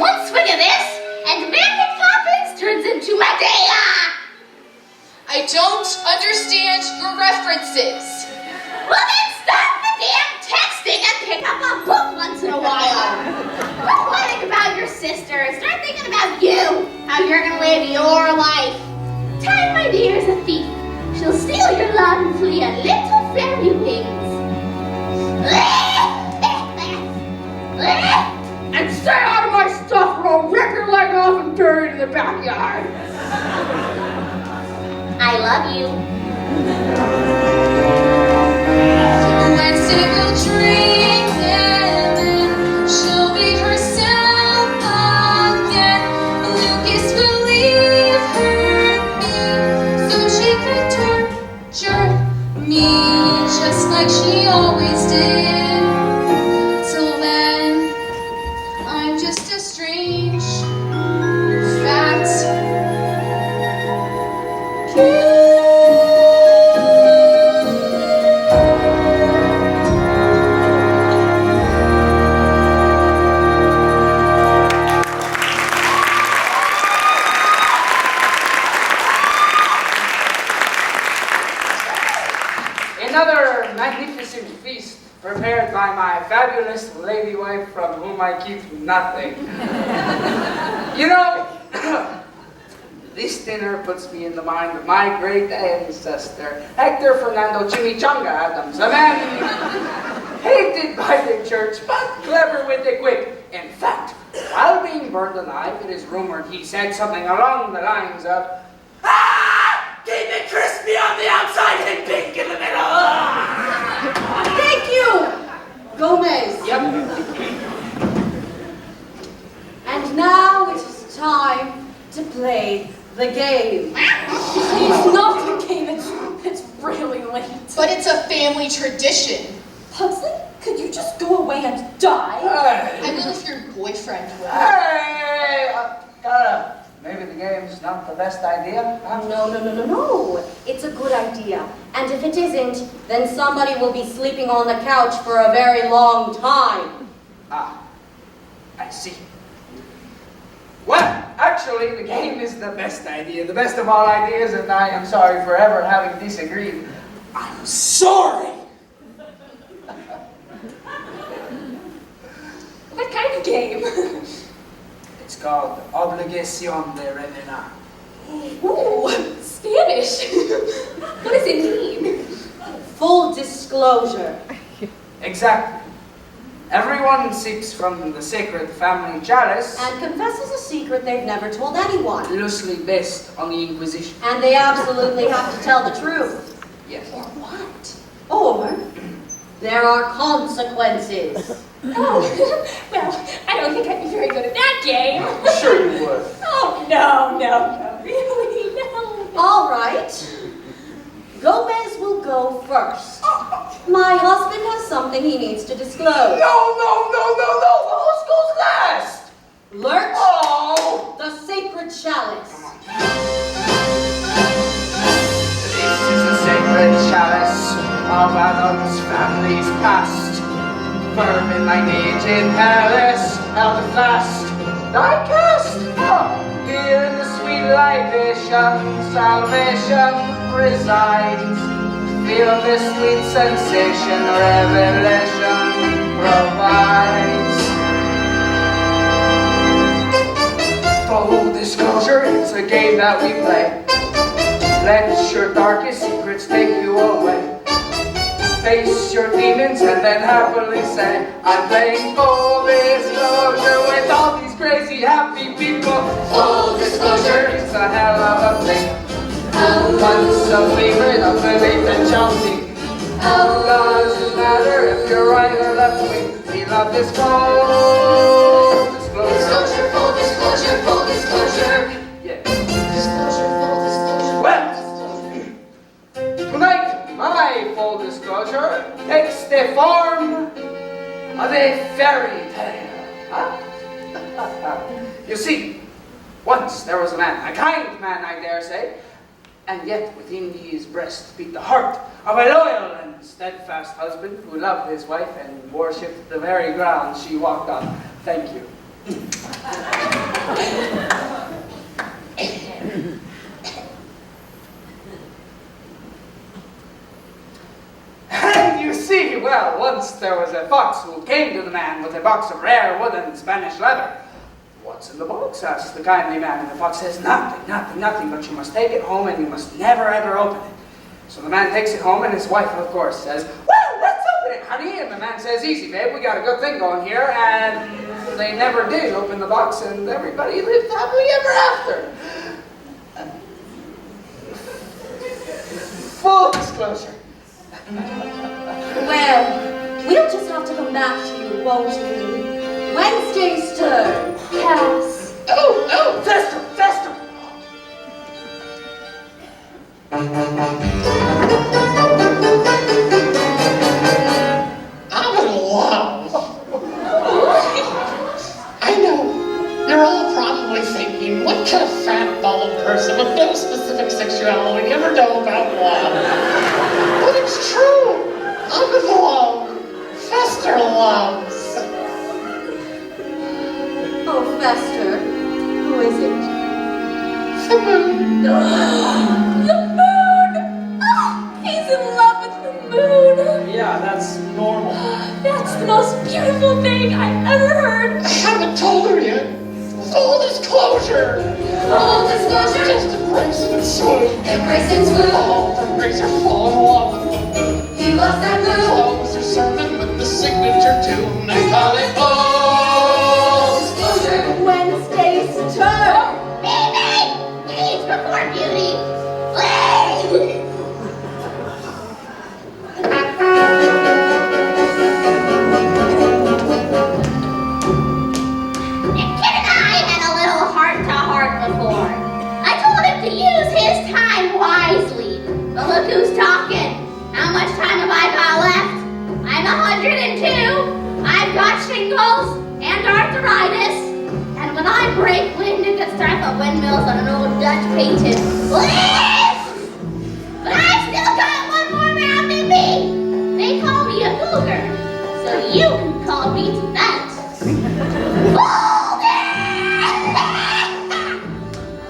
One swig of this, and Mary Poppins turns into Medea. I don't understand your references. Well, then stop the damn texting and pick up a book once in a while. Quit whining about your sister and start thinking about you, how you're gonna live your life. Time, my dear, is a thief. She'll steal your love and flee on little fairy wings. And stay out of my stuff or I'll rip your leg off and bury it in the backyard. I love you. Wednesday will drink and then she'll be herself again. Lucas will leave her be so she can torture me just like she always did. Till then, I'm just a strange fact. Another magnificent feast prepared by my fabulous lady wife from whom I keep nothing. You know, this dinner puts me in the mind of my great ancestor, Hector Fernando Chimichanga Addams, a man hated by the church, but clever with the quick. In fact, while being burned alive, it is rumored he said something along the lines of, keep it crispy on the outside and pink in the middle. Thank you, Gomez. Yep. And now it is time to play the game. It's not a game, it's really late. But it's a family tradition. Pugsley, could you just go away and die? I will if your boyfriend will. Hey, maybe the game's not the best idea. Huh? No. It's a good idea. And if it isn't, then somebody will be sleeping on the couch for a very long time. Ah, I see. Well, actually, the game is the best idea, the best of all ideas, and I am sorry for ever having disagreed. I'm sorry! What kind of game? It's called Obligación de Revelar. Ooh, Spanish. What does it mean? Full disclosure. Exactly. Everyone sips from the sacred family chalice, And confesses a secret they've never told anyone. loosely based on the Inquisition. And they absolutely have to tell the truth. Yes. Or what? Or there are consequences. Oh, well, I don't think I'd be very good at that game. Sure you would. Oh, no, really, no. All right. Gomez will go first. My husband has something he needs to disclose. No, the host goes last! Lurch, Oh! the sacred chalice. This is a sacred chalice of Addams Family's past. Firm in lineage in Paris, held fast. Thy cast! Here in the sweet libation, salvation resides. Feel this sweet sensation, revelation provides. Full disclosure, it's a game that we play. Let your darkest secrets take you away. Face your demons and then happily say, I'm playing full disclosure with all these crazy happy people. Full disclosure, it's a hell of a thing. Once a favorite of the Nathan Chelsea. Doesn't matter if you're right or left wing. We love this full disclosure. Full disclosure, full disclosure. Yeah. Disclosure, full disclosure. Well, tonight, my full disclosure takes the form of a fairy tale. Huh? You see, once there was a man, a kind man, I dare say, And yet within his breast beat the heart of a loyal and steadfast husband who loved his wife and worshipped the very ground she walked on. Thank you. And you see, well, once there was a fox who came to the man with a box of rare wood and Spanish leather. What's in the box? Asks the kindly man, and the fox says, nothing, but you must take it home and you must never ever open it. So the man takes it home, and his wife, of course, says, well, let's open it, honey. And the man says, easy, babe, we got a good thing going here. And they never did open the box, and everybody lived happily ever after. Full disclosure. Well, we'll just have to come back to you, won't we? Wednesday's turn. Cass. Oh, Fester. I'm in love. I know. You're all probably thinking, what could a fat, bald person with no specific sexuality ever know about love? But it's true. I'm in love. Fester loves. Oh, Fester. Who is it? The moon. The moon! Oh, he's in love with the moon! Yeah, that's normal. That's the most beautiful thing I've ever heard! I haven't told her yet. Full disclosure. Full disclosure! Just embrace and swoon. Embrace and swoon! Oh, embrace her, fall in love with the moon. He loves that moon! Close her sermon with the signature tune and call it full disclosure. Wednesday's turn! Baby! Age before beauty! Please! Kid and I had a little heart-to-heart before. I told him to use his time wisely. But look who's talking. How much time have I got left? I'm 102. I've got shingles and arthritis. And when I break wind, it could start the windmills on an old Dutch painted. Please! But I've still got one more round in me. They call me a cougar. So you can call me that. Hold it!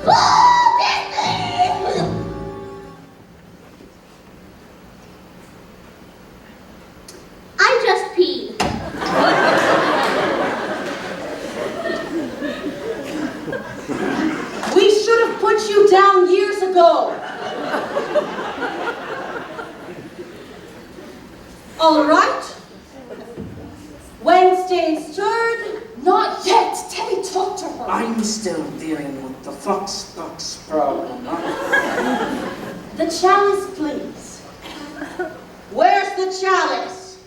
Hold it, please! I just peed. We should have put you down years ago! All right. Wednesday's turn. Not yet. Teddy, talk to her. I'm still dealing with the fox problem. The chalice, please. Where's the chalice?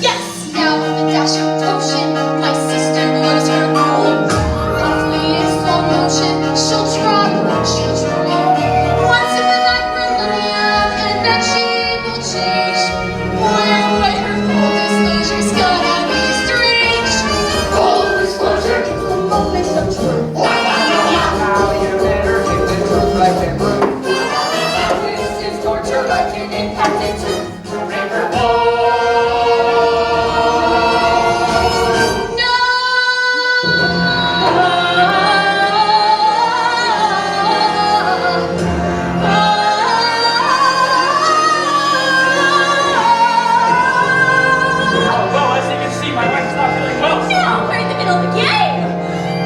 Yes, now with a dash of potion, my sister blows her cool. Hopefully in slow motion, she'll drop. Once in the night brilliant, and then she will change. Boy, oh boy, her full disclosure's gonna be strange. Full disclosure. The moment of truth. Now you better keep the truth like they prove. This is torture like an impacted tooth. River Well, as you can see, my wife's not feeling well. Now we're in the middle of the game.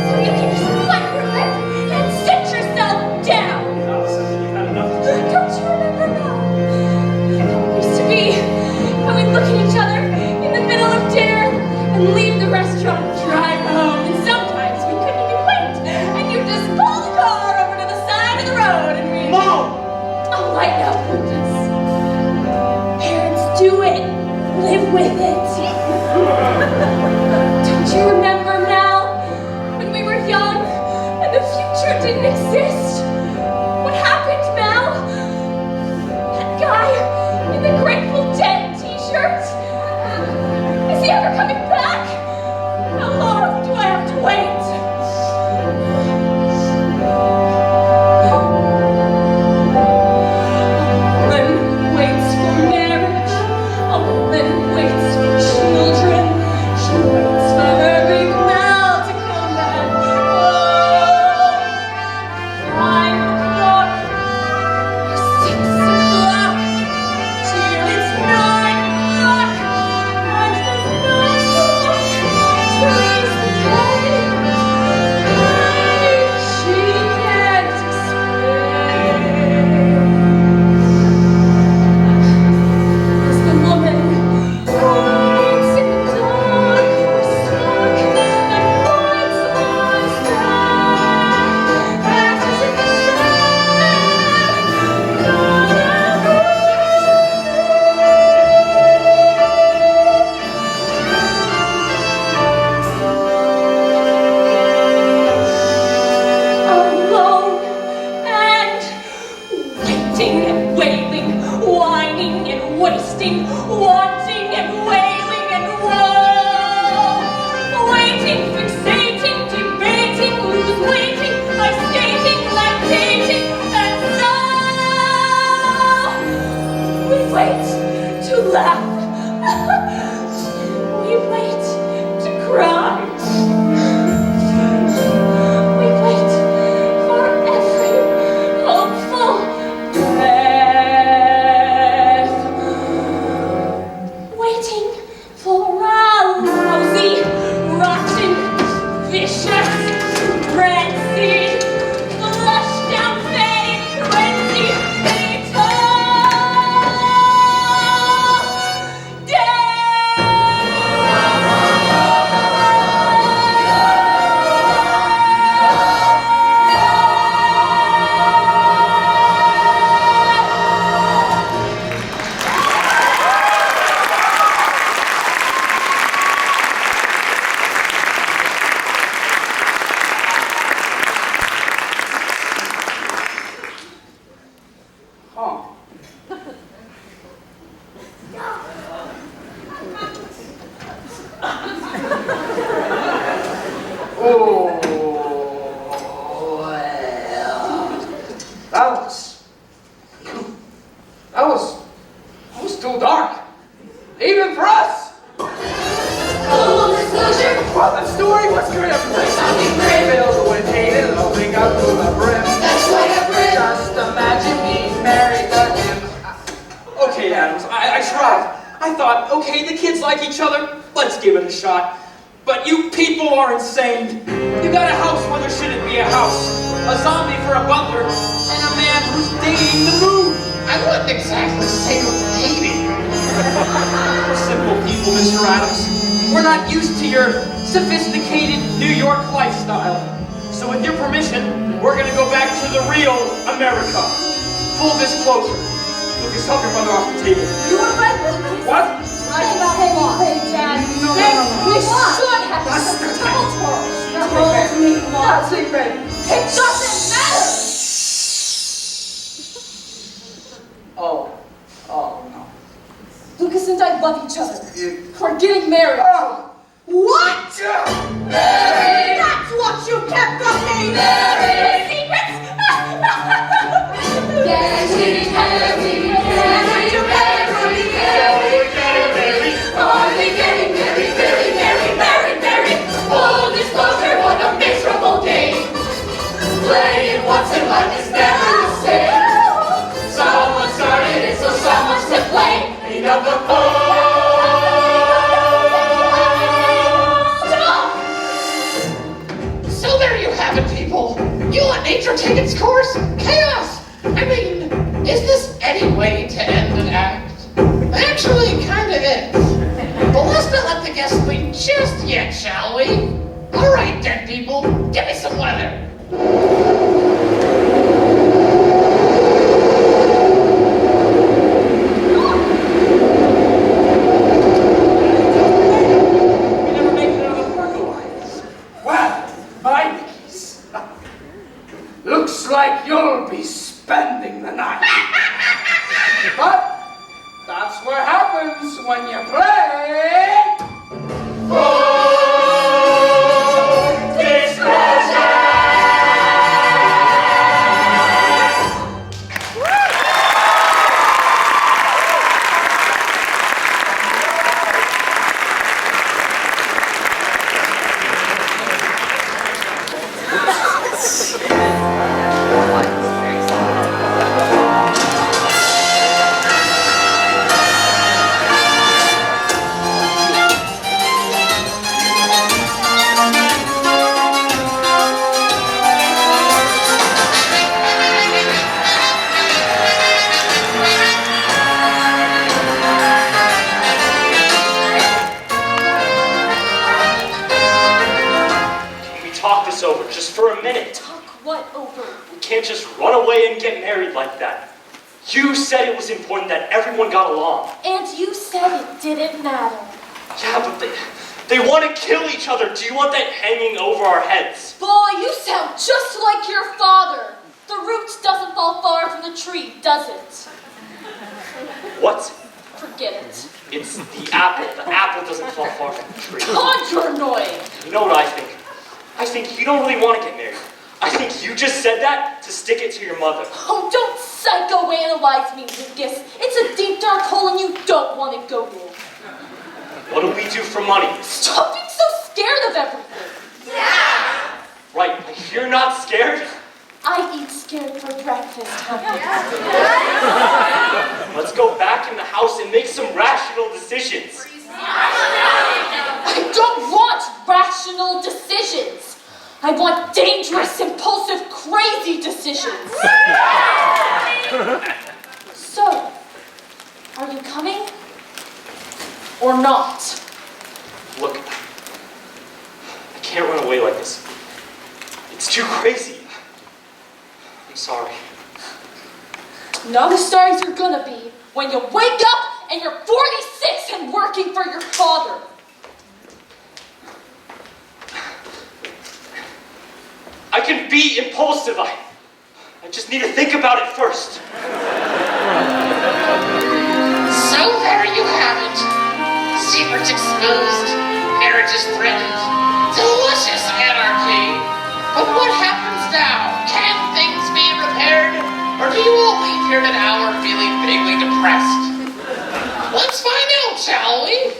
So you can just bite your lip and sit yourself down. Oh, so you've had enough. Don't you remember now? How it used to be when we'd look at each other in the middle of dinner and leave the restaurant and drive home. And sometimes we couldn't even wait. And you'd just pull the car over to the side of the road and we'd... Mom! Oh, I know, Lucas. Parents do it. Live with it. Don't you remember, Mel, when we were young and the future didn't exist? What happened, Mel? That guy in the Grateful Dead t-shirt? Is he ever coming back? How long do I have to wait? What story? What's grim? Something grim. Filled with hate and loving up to the brim. That's why I'm grim. Just imagine being married to him. Okay, Addams, I tried. I thought, okay, the kids like each other, let's give it a shot. But you people are insane. You got a house where there shouldn't be a house, a zombie for a butler, and a man who's dating the moon. I wouldn't exactly say dating. We're simple people, Mr. Addams. We're not used to your sophisticated New York lifestyle. So with your permission, we're gonna go back to the real America. Full disclosure. Lucas, help your mother off the table. You were right, Lucas. What? Hey, Dad. No. We should have That's the told her. Told me what? Secret. It doesn't matter. Oh, no. Lucas and I love each other. We're getting married. Oh. What? Married. That's what you kept from me. Married. Secrets. Getting married. Only getting married. Full disclosure, what a miserable game. Playing once in life is never the same. Someone started it, so someone's to blame. Ain't of the Stop! So there you have it, people. You let nature take its course. Chaos. I mean, is this any way to end an act? Actually, it kinda is. But let's not let the guests leave just yet, shall we? All right, dead people, give me some weather. We never make it out of the park alive. Well, Beinekes. Looks like you'll be spending the night. But that's what happens when you play. Over just for a minute. Talk what over? We can't just run away and get married like that. You said it was important that everyone got along. And you said it didn't matter. Yeah, but they want to kill each other. Do you want that hanging over our heads? Boy, you sound just like your father. The roots doesn't fall far from the tree, does it? What? Forget it. It's the apple. The apple doesn't fall far from the tree. God, you're annoying. You know what I think? I think you don't really want to get married. I think you just said that to stick it to your mother. Oh, don't psychoanalyze me, Lucas. It's a deep, dark hole and you don't want to go there. What do we do for money? Stop being so scared of everything. Right, like you're not scared? I eat scared for breakfast, honey. Let's go back in the house and make some rational decisions. I don't want rational decisions. I want dangerous, impulsive, crazy decisions. So, are you coming? Or not? Look, I can't run away like this. It's too crazy. I'm sorry. Not as sorry as you're gonna be when you wake up and you're 46 and working for your father. I can be impulsive. I just need to think about it first. So there you have it. Secrets exposed, marriages threatened, delicious anarchy. But what happens now? Can things be repaired? Or do you all leave here in an hour feeling vaguely depressed? Let's find out, shall we?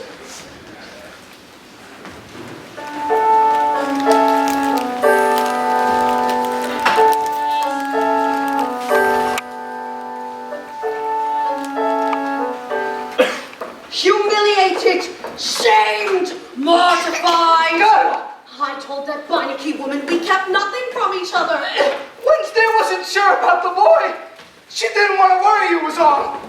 that Beinekes woman, we kept nothing from each other. Wednesday wasn't sure about the boy. She didn't want to worry you was all.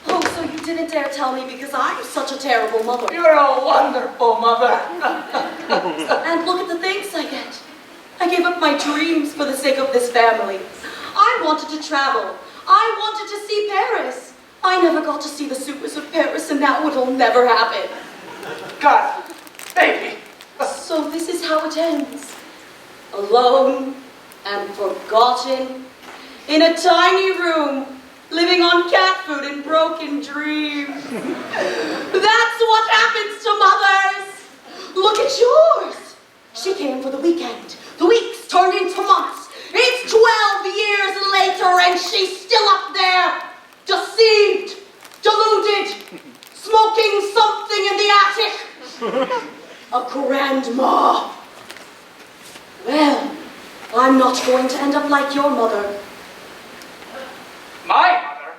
Oh, so you didn't dare tell me because I'm such a terrible mother. You're a wonderful mother. And look at the things I get. I gave up my dreams for the sake of this family. I wanted to travel. I wanted to see Paris. I never got to see the supers of Paris, and that will never happen. God, baby. So this is how it ends. Alone and forgotten in a tiny room, living on cat food and broken dreams. That's what happens to mothers. Look at yours. She came for the weekend. The weeks turned into months. It's 12 years later and she's still up there, deceived, deluded, smoking something in the attic. A grandma. Well, I'm not going to end up like your mother. My mother?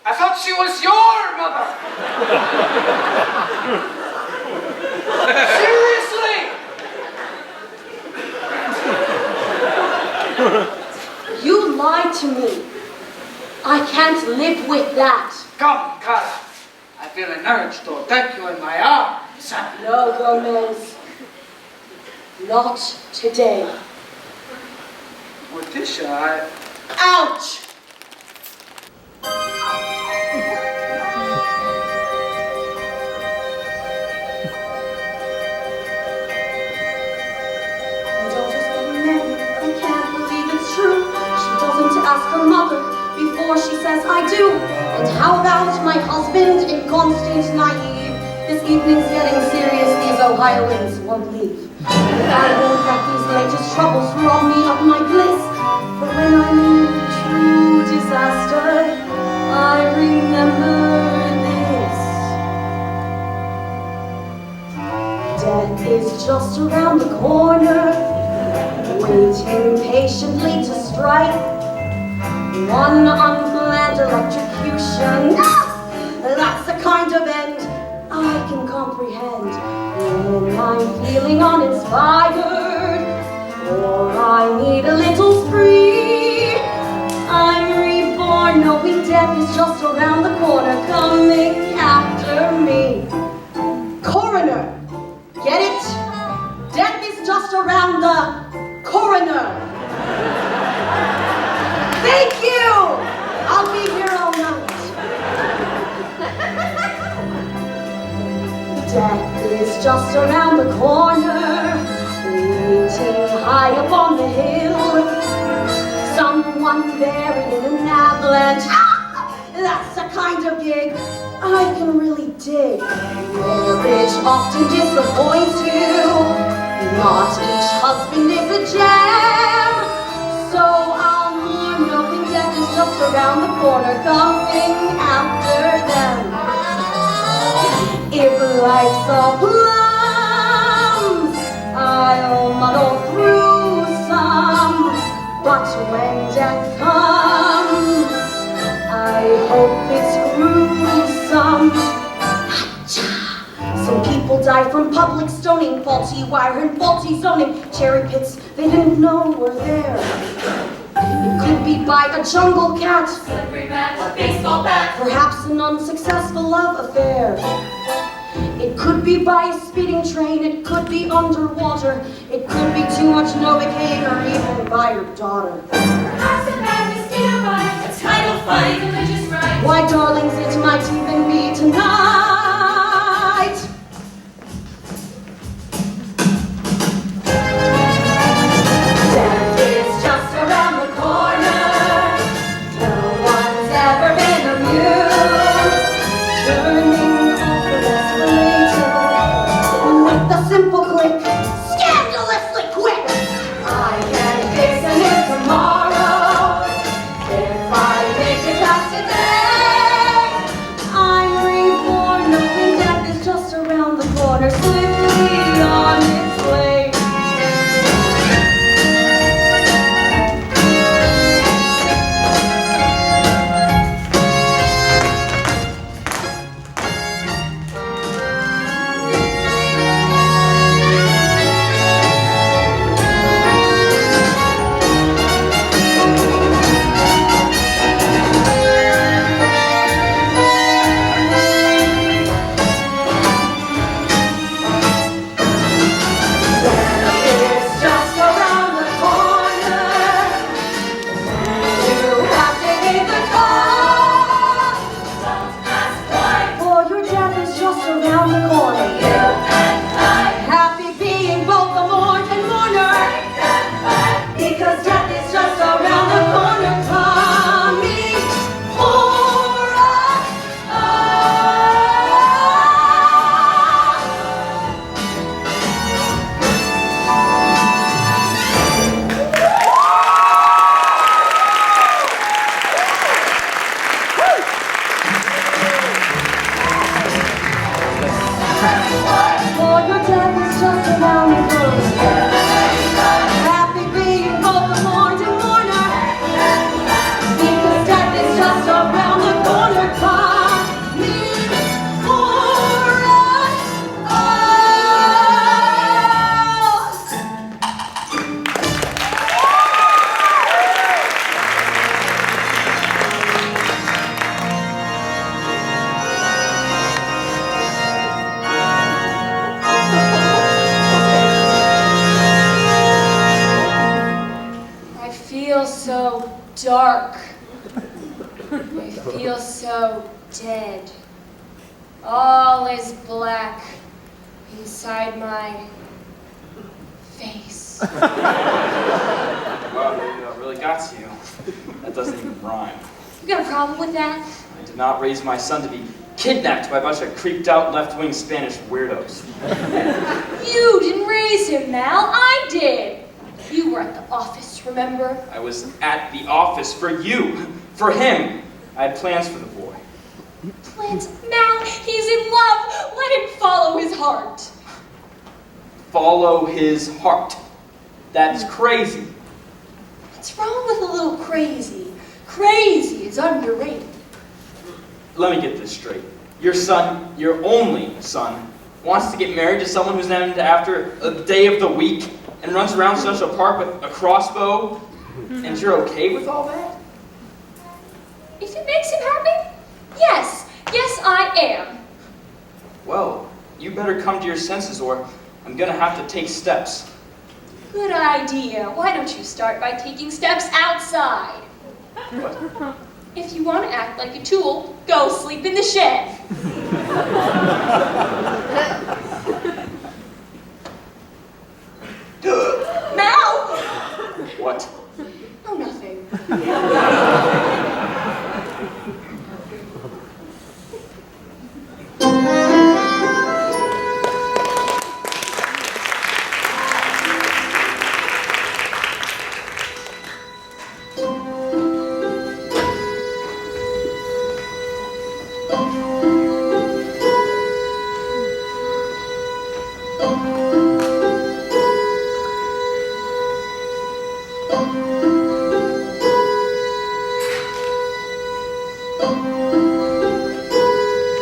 I thought she was your mother. Seriously? You lied to me. I can't live with that. Come, Cara. I feel an urge to take you in my arms. No, Gomez. Not today. Morticia, Ouch! My daughter's getting married. I can't believe it's true. She doesn't ask her mother before she says I do. And how about my husband, inconstant, naive? This evening's getting serious. These Ohioans won't leave. I won't let these latest troubles rob me of my bliss. For when I'm in true disaster, I remember this. Death is just around the corner, waiting patiently to strike. One unplanned electrocution. That's the kind of end I can comprehend when I'm feeling uninspired, or I need a little spree. I'm reborn, knowing death is just around the corner, coming after me. Coroner, get it? Death is just around the coroner. Thank you! I'll be here all night. Death is just around the corner, waiting high up on the hill. Someone buried in an avalanche. That's the kind of gig I can really dig. Marriage often disappoints you. Not each husband is a gem. So I'll mourn knowing death is just around the corner, coming after them. If life's a plum, I'll muddle through some. But when death comes, I hope it's gruesome. Some people die from public stoning, faulty wire and faulty zoning. Cherry pits they didn't know were there. It could be by a jungle cat, Slippery man, a baseball bat. perhaps an unsuccessful love affair. It could be by a speeding train, it could be underwater, it could be too much Novocaine, or even by your daughter. Perhaps a bad mosquito bite, a tidal fight, religious right. Why, darlings, it might even be tonight. Death is just around the corner. No one's ever been immune. Turning off the respirator with a simple click, scandalously quick. I can fix it tomorrow if I make it past today. I'm reborn so dark. I feel so dead. All is black inside my face. Wow, that really got to you. That doesn't even rhyme. You got a problem with that? I did not raise my son to be kidnapped by a bunch of creeped out left-wing Spanish weirdos. You didn't raise him, Mal. I did. You were at the office, remember? I was at the office for you, for him. I had plans for the boy. Plans? Mal, he's in love. Let him follow his heart. Follow his heart. That's crazy. What's wrong with a little crazy? Crazy is underrated. Let me get this straight. Your son, your only son, wants to get married to someone who's named after a day of the week and runs around Central Park with a crossbow, and you're okay with all that? If it makes him happy, yes. Yes, I am. Well, you better come to your senses or I'm gonna have to take steps. Good idea. Why don't you start by taking steps outside? What? If you want to act like a tool, go sleep in the shed. Mal! What? Oh, nothing.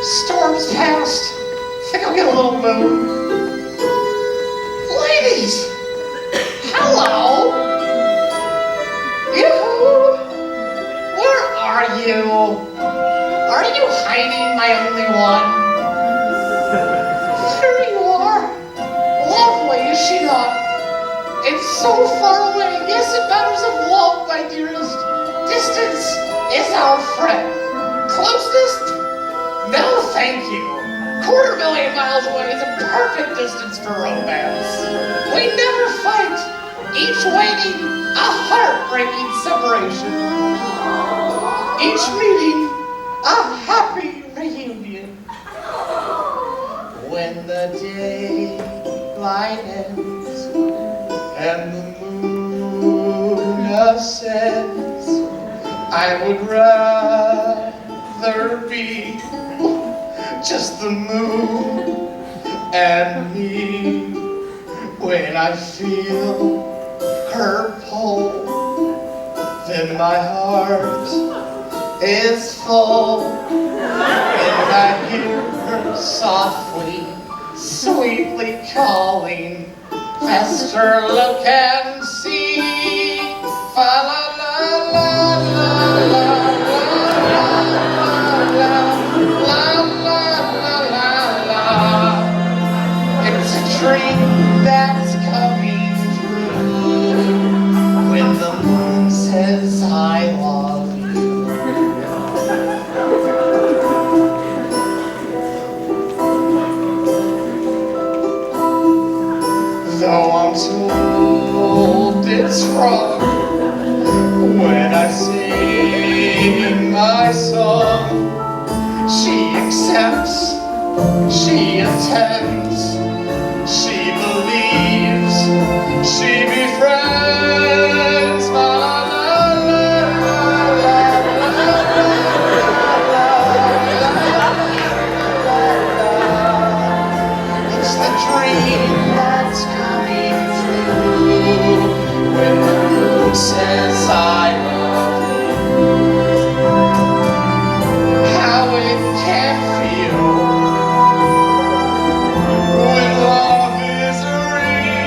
Storm's past. Think I'll get a little moon. Ladies! Hello! Yoo-hoo! Where are you? Are you hiding, my only one? There you are. Lovely, is she not? It's so far away. Yes, it matters of love, my dearest. Distance is our friend. Closeness? No, thank you. 250,000 miles away is a perfect distance for romance. We never fight, each waiting a heartbreaking separation. Each meeting a happy reunion. When the daylight ends and the moon ascends, I would rather be just the moon and me. When I feel her pull, then my heart is full, and I hear her softly, sweetly calling, faster look and see. Fa la la la la la la la la la la. It's a dream that's coming true when the moon says I love you. Though I'm told it's wrong when I sing my song, she accepts, she attends, she believes, she befriends. La la la la la la. It's the dream that's coming true when the moon says I love you. How it can feel when love is real.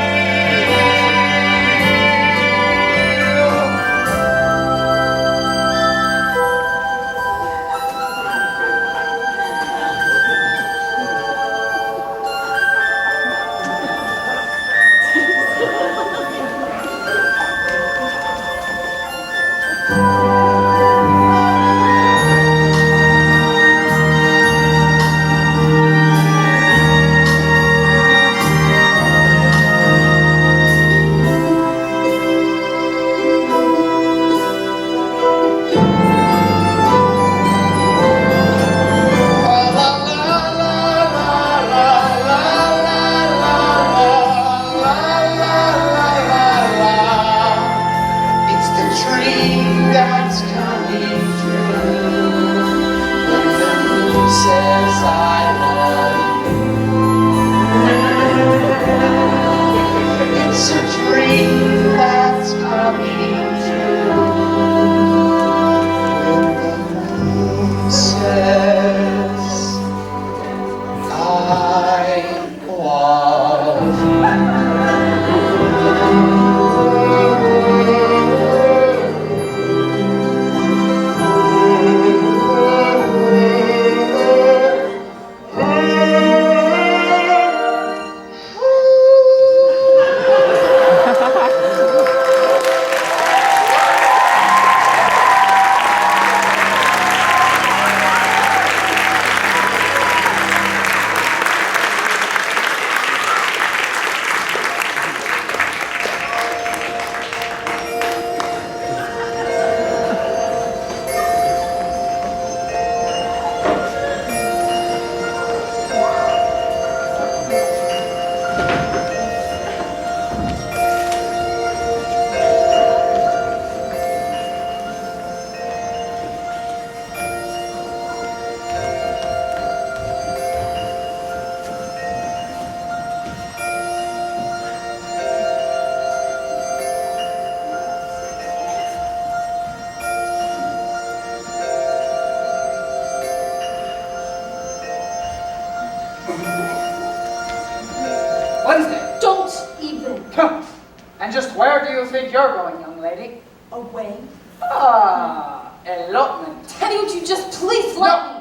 And just where do you think you're going, young lady? Away. Ah, elopement. Daddy, would you just please let me?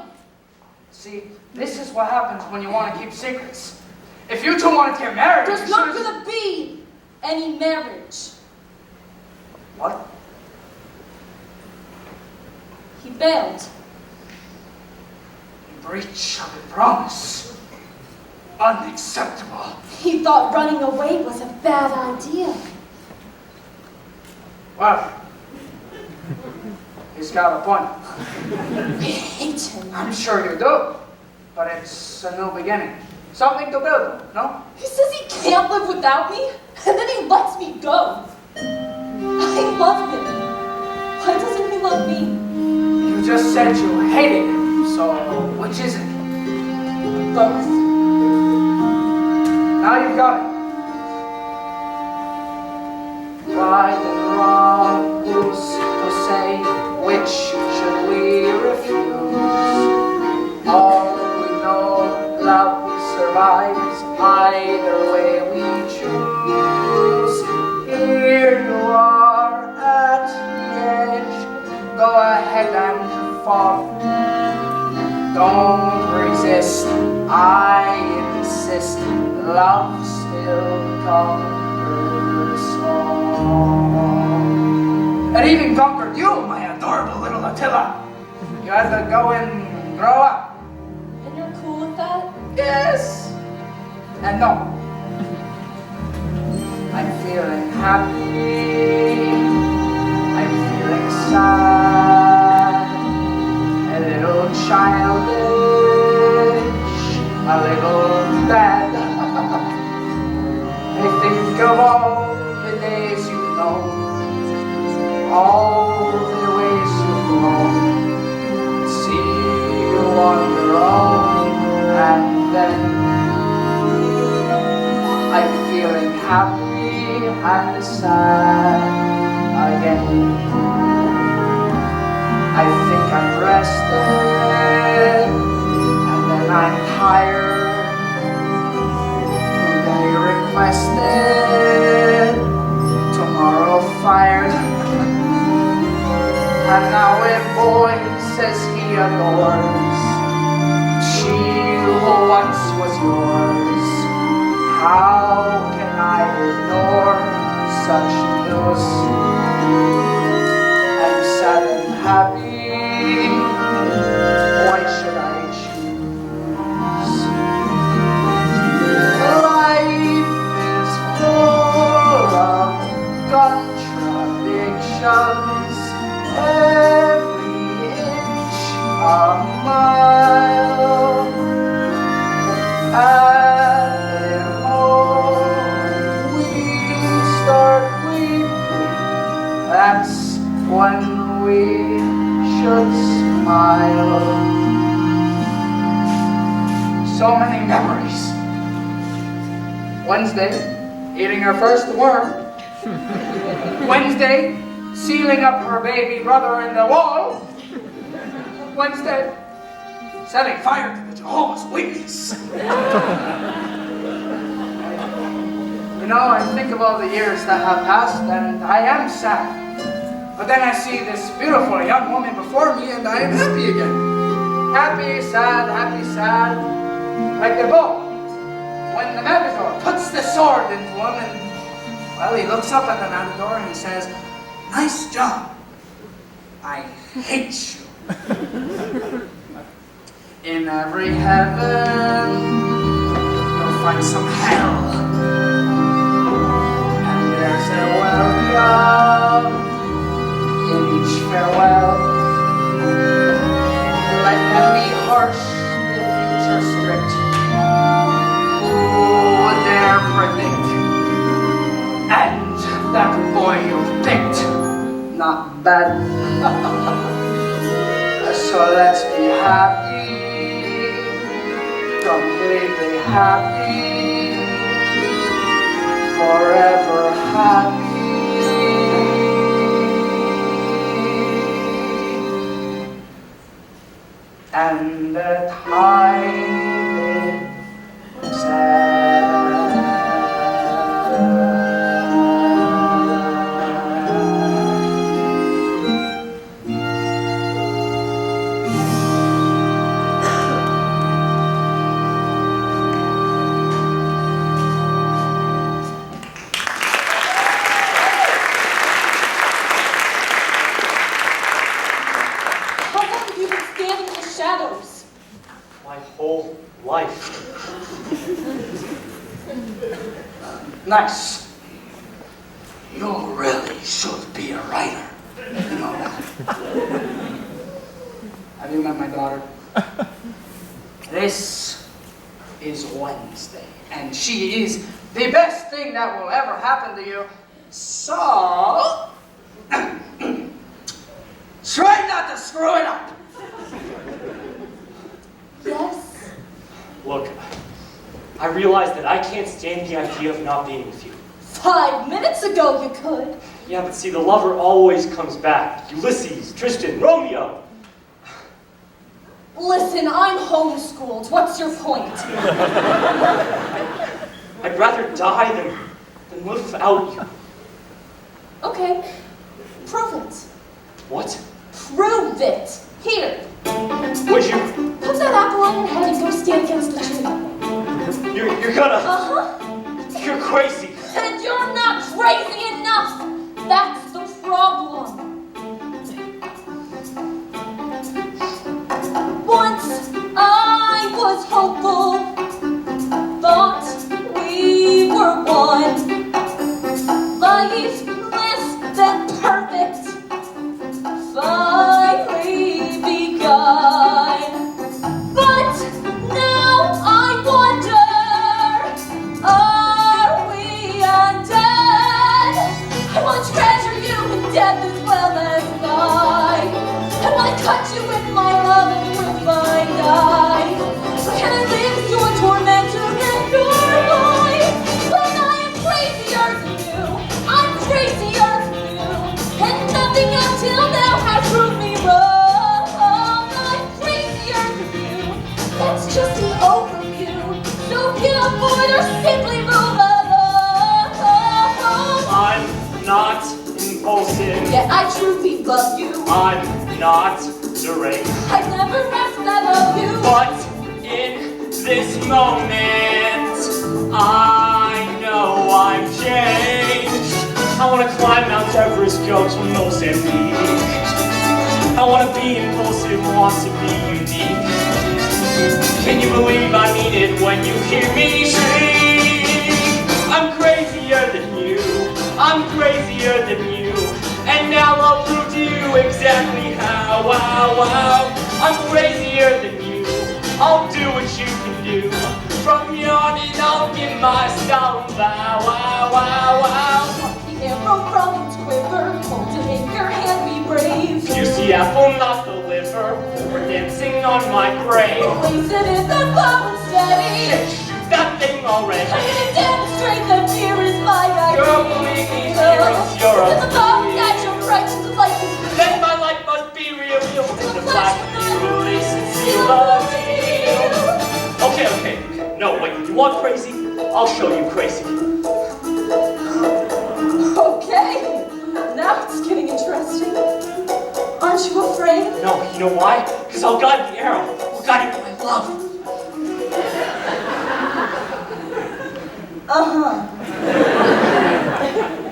See, this is what happens when you want to keep secrets. If you two wanted to get married, There's not gonna be any marriage. What? He bailed. Breach of a promise. Unacceptable. He thought running away was a bad idea. Well, he's got a point. I hate him. I'm sure you do, but it's a new beginning. Something to build on, no? He says he can't live without me, and then he lets me go. I love him. Why doesn't he love me? You just said you hated him, so which is it? Both. Now you've got it. Right and wrong, who's to say which should we refuse? All we know, love survives either way we choose. Here you are at the edge, go ahead and fall. Don't resist, I insist, love still conquers all. It even conquered you, my adorable little Attila. You had to go and grow up. And you're cool with that? Yes and no. I'm feeling happy, I'm feeling sad, a little childish, a little bad. I think of all the days you've known, all the ways you've grown, see you on your own, and then I'm feeling happy and sad again. I think I'm rested, and then I'm tired. Today requested, tomorrow fired. And now a boy says he adores she who once was yours. How can I ignore such news? I'm sad and happy. Why should I choose? Life is full of contradictions. Every inch a mile. That's when we should smile. So many memories. Wednesday, eating her first worm. Wednesday, sealing up her baby brother in the wall. Wednesday, setting fire to the Jehovah's Witness. You know, I think of all the years that have passed, and I am sad. But then I see this beautiful young woman before me, and I am happy again. Happy, sad, like the bull. When the matador puts the sword into him, and, well, he looks up at the matador and he says, "Nice job. I hate you." In every heaven, you'll find some hell. And there's a welcome in each farewell. Life can be harsh, the future strict. Who would dare predict? And that boy you picked, not bad. So let's be happy, completely happy, forever happy. And the time is sad. Nice. You really should be a writer. You know that. Have you met my daughter? This is Wednesday, and she is the best thing that will ever happen to you. So, try not to screw it up. Yes? Look, I realize that I can't stand the idea of not being with you. 5 minutes ago you could. Yeah, but see, the lover always comes back. Ulysses, Tristan, Romeo. Listen, I'm homeschooled. What's your point? I'd rather die than live without you. Okay. Prove it. What? Prove it. Here. Would you? Put that apple on your head and go stand against the tree. You're gonna... Uh-huh. You're crazy. And you're not crazy enough. That's the problem. Once I was hopeful, thought we were one. Life less than perfect, finally begun. But now I wonder, are we undead? I want to treasure you in death as well as life. I want to cut you with my love and with my knife. So can I live as your tormentor in your life? When I am crazier than you, I'm crazier than you, and nothing until now has proved me wrong. I'm crazier than you. That's just an overview. So get on board or simply move along. I'm not impulsive. Yet I truly love you. I'm not deranged. I never asked that of you. But in this moment, I know I'm changed. I want to climb Mount Everest, go to Mozambique. I want to be impulsive, want to be unique. Can you believe I mean it when you hear me shriek? I'm crazier than you. I'm crazier than you. And now I'll prove to you exactly how. Wow. I'm crazier than you. I'll do what you can do. From yawning, I'll give my solemn vow. Wow. The arrow from its quiver, hold it in your hand, be brave. Juicy apple, not the liver. We're dancing on my grave. Place it in the bow and steady. Shoot that thing already. I'm gonna demonstrate that fear is my idea. You're bleeding, heroes, you're With the bomb bleeding. that your frightened of life is Then my life must be revealed in the black release and seal the deal. Okay. No, wait, you want crazy? I'll show you crazy. Okay, now it's getting interesting. Aren't you afraid? No, you know why? Because I'll guide the arrow. I'll guide it with my love. Uh-huh.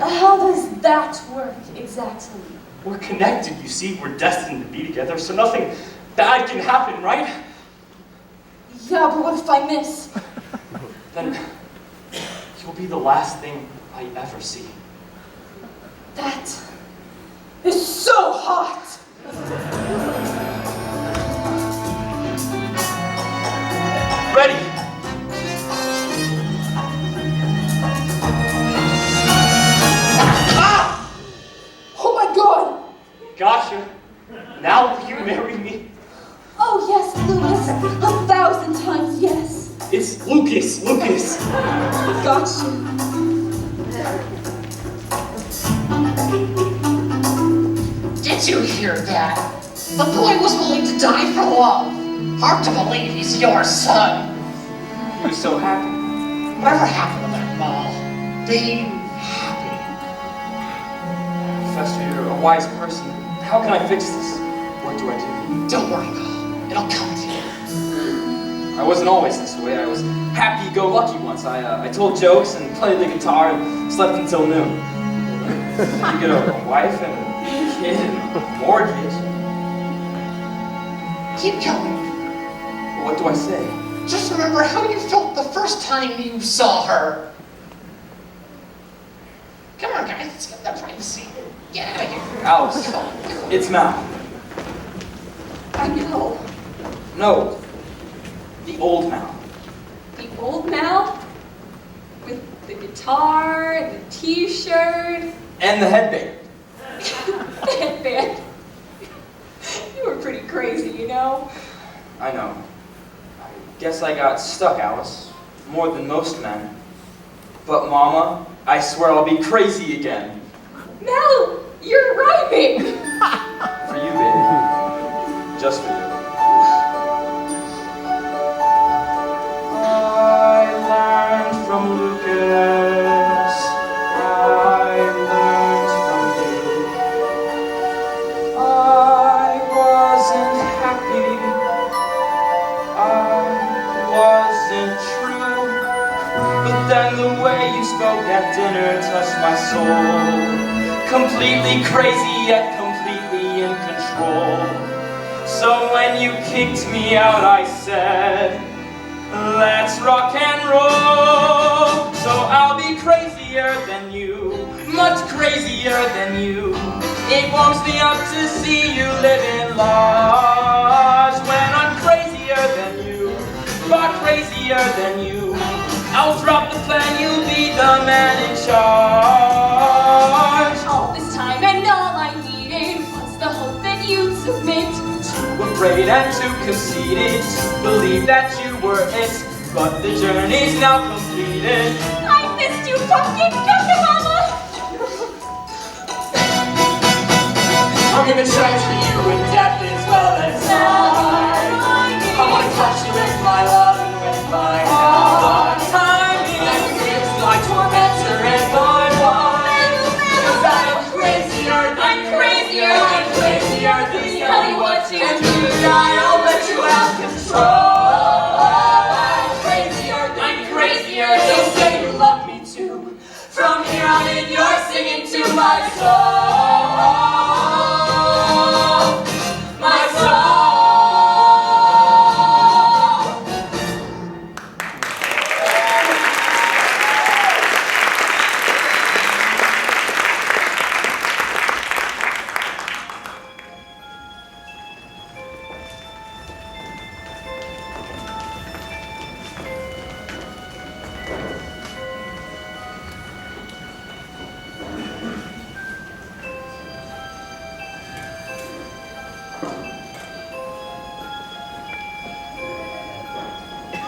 How does that work exactly? We're connected, you see. We're destined to be together, so nothing bad can happen, right? Yeah, but what if I miss? Then you'll be the last thing I ever see. That is so hot! Ready? Ah! Oh my god! Gotcha. Now will you marry me? Oh yes, Lucas. 1,000 times yes. It's Lucas. Gotcha. Did you hear that? The boy was willing to die for love. Hard to believe he's your son. He was so happy. Whatever happened to that ball? Being happy. Professor, you're a wise person. How can I fix this? What do I do? Don't worry, Paul. It'll come to you. I wasn't always this way. I was happy-go-lucky once. I told jokes and played the guitar and slept until noon. You get a wife and a kid and a mortgage. Keep going. What do I say? Just remember how you felt the first time you saw her. guys. Get the privacy. Get out of here. Alice, it's Mal. I know. No, the old Mal. The old Mal? With the guitar, and the t-shirt. And the headband. The headband. You were pretty crazy, you know? I know. I guess I got stuck, Alice. More than most men. But Mama, I swear I'll be crazy again. Mal, you're rhyming. For you, baby. Just for you. I learned from Lucas. I learned from you. I wasn't happy. I wasn't true. But then the way you spoke at dinner touched my soul. Completely crazy yet completely in control. So when you kicked me out, I said, let's rock and roll. So I'll be crazier than you, much crazier than you. It warms me up to see you living large. When I'm crazier than you, far crazier than you, I'll drop the plan, you'll be the man in charge. All this time and all I needed was the hope that you'd submit. Too afraid and too conceited to believe that you were it. But the journey's now completed. I missed you, pumpkin. Come to Mama. I'm gonna treasure you in death as well as life. I wanna touch you with my love and with my heart. And gives my tormentor and my wife. 'Cause I am crazier than crazier than Tell you what to and do. tonight I'll let you have control. I'm crazier, so say you love me too. From here on in, you're singing to my soul. My soul.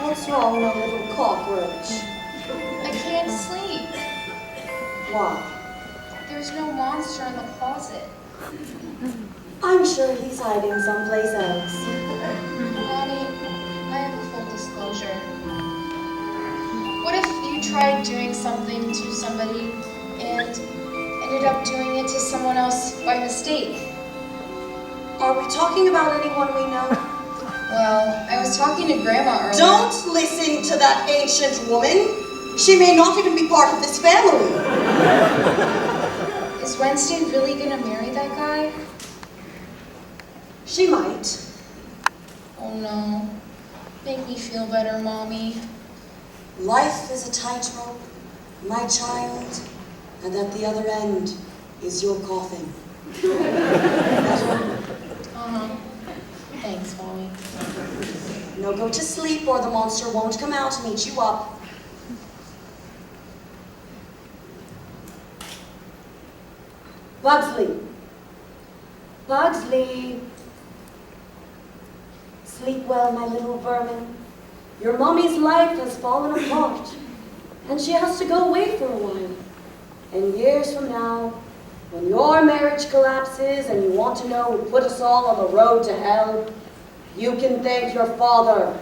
What's wrong, my little cockroach? I can't sleep. Why? There's no monster in the closet. I'm sure he's hiding someplace else. Mommy, I have a full disclosure. What if you tried doing something to somebody and ended up doing it to someone else by mistake? Are we talking about anyone we know? Well, I was talking to Grandma earlier. Don't listen to that ancient woman. She may not even be part of this family. Is Wednesday really gonna marry that guy? She might. Oh no. Make me feel better, Mommy. Life is a tightrope, my child, and at the other end is your coffin. Uh-huh. Thanks, Mommy. Now go to sleep or the monster won't come out and eat you up. Bugsley. Bugsley. Sleep well, my little vermin. Your mommy's life has fallen apart, and she has to go away for a while. And years from now, when your marriage collapses and you want to know who put us all on the road to hell, you can thank your father.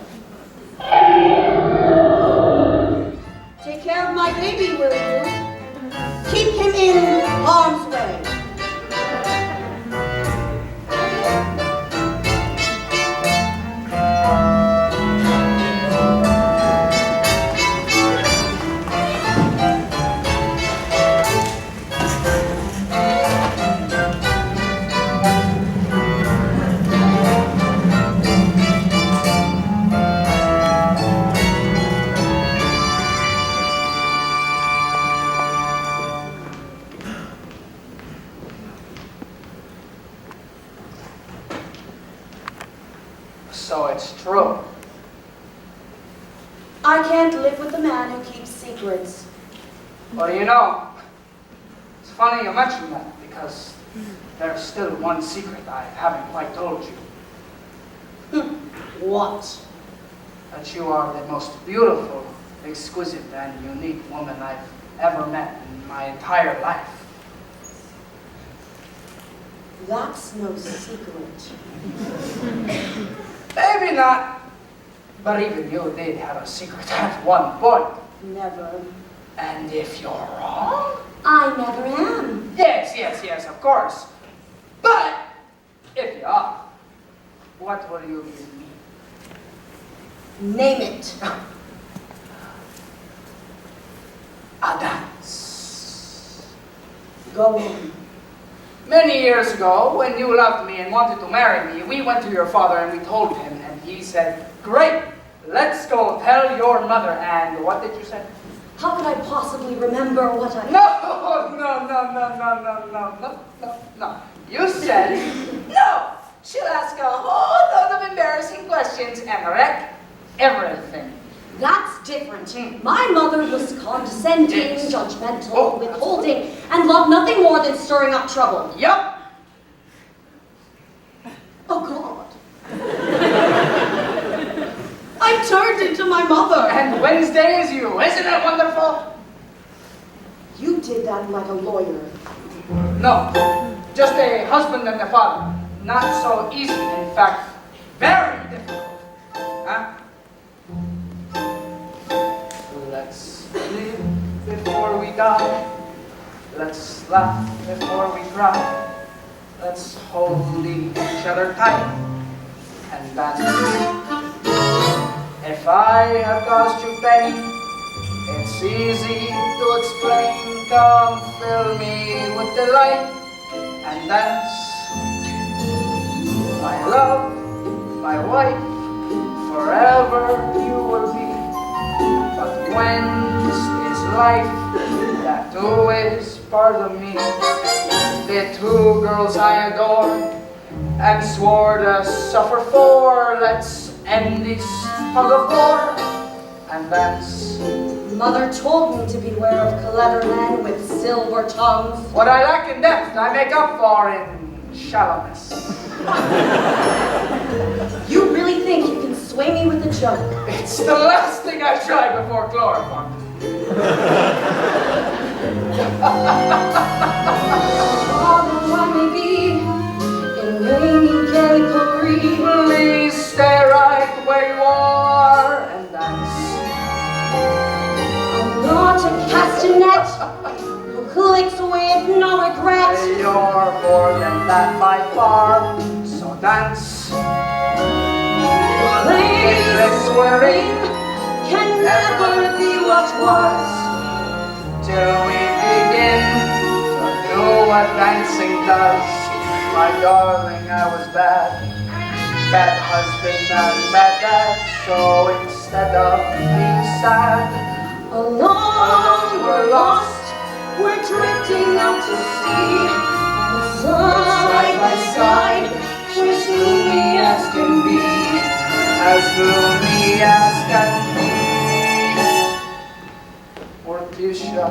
Take care of my baby, will you? Keep him in harm's way. So it's true. I can't live with a man who keeps secrets. Well, you know, it's funny you mention that because there's still one secret I haven't quite told you. What? That you are the most beautiful, exquisite, and unique woman I've ever met in my entire life. That's no secret. Maybe not, but even you did have a secret at one point. Never. And if you're wrong? I never am. Yes, of course. But if you are, what will you give me? Name it. A dance. Go on. Many years ago, when you loved me and wanted to marry me, we went to your father and we told him, and he said, "Great, let's go tell your mother." And what did you say? How could I possibly remember what I... No. You said, no. She'll ask a whole lot of embarrassing questions and wreck everything. That's different. My mother was condescending, Yes. judgmental, Oh, withholding, and loved nothing more than stirring up trouble. Yup. Oh, God. I turned into my mother. And Wednesday is you. Isn't it wonderful? You did that like a lawyer. No, just a husband and a father. Not so easy, in fact, very difficult. Huh? Let's live before we die. Let's laugh before we cry. Let's hold each other tight and dance. If I have caused you pain, it's easy to explain. Come fill me with delight and dance. My love, my wife, forever you will be. But when this is life, that too is part of me. The two girls I adored and swore to suffer for, let's end this tug of war and dance. Mother told me to beware of clever men with silver tongues. What I lack in depth, I make up for in shallowness. You really think you can sway me with a joke? It's the last thing I try before chloroform. Although I may be in rainy gay Paris, Please stay right where you are and dance. I'm not a castanet who clicks with no regret. You're more than that by far, so dance. The place we're in can never be what was. Till we begin to do what dancing does. My darling, I was bad. Bad husband and bad dad. So instead of being sad, Alone we're lost, we're drifting out to sea. Side by side, we're gloomy as can be. as gloomy as can be. Morticia,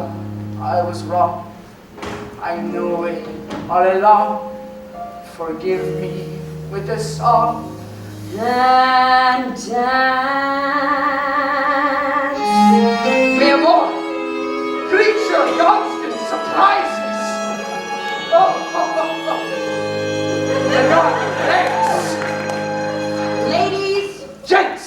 I was wrong. I knew it all along. Forgive me with this song. And dance. Mi amor, creature, constant surprises. The God thanks. Ladies, Gents.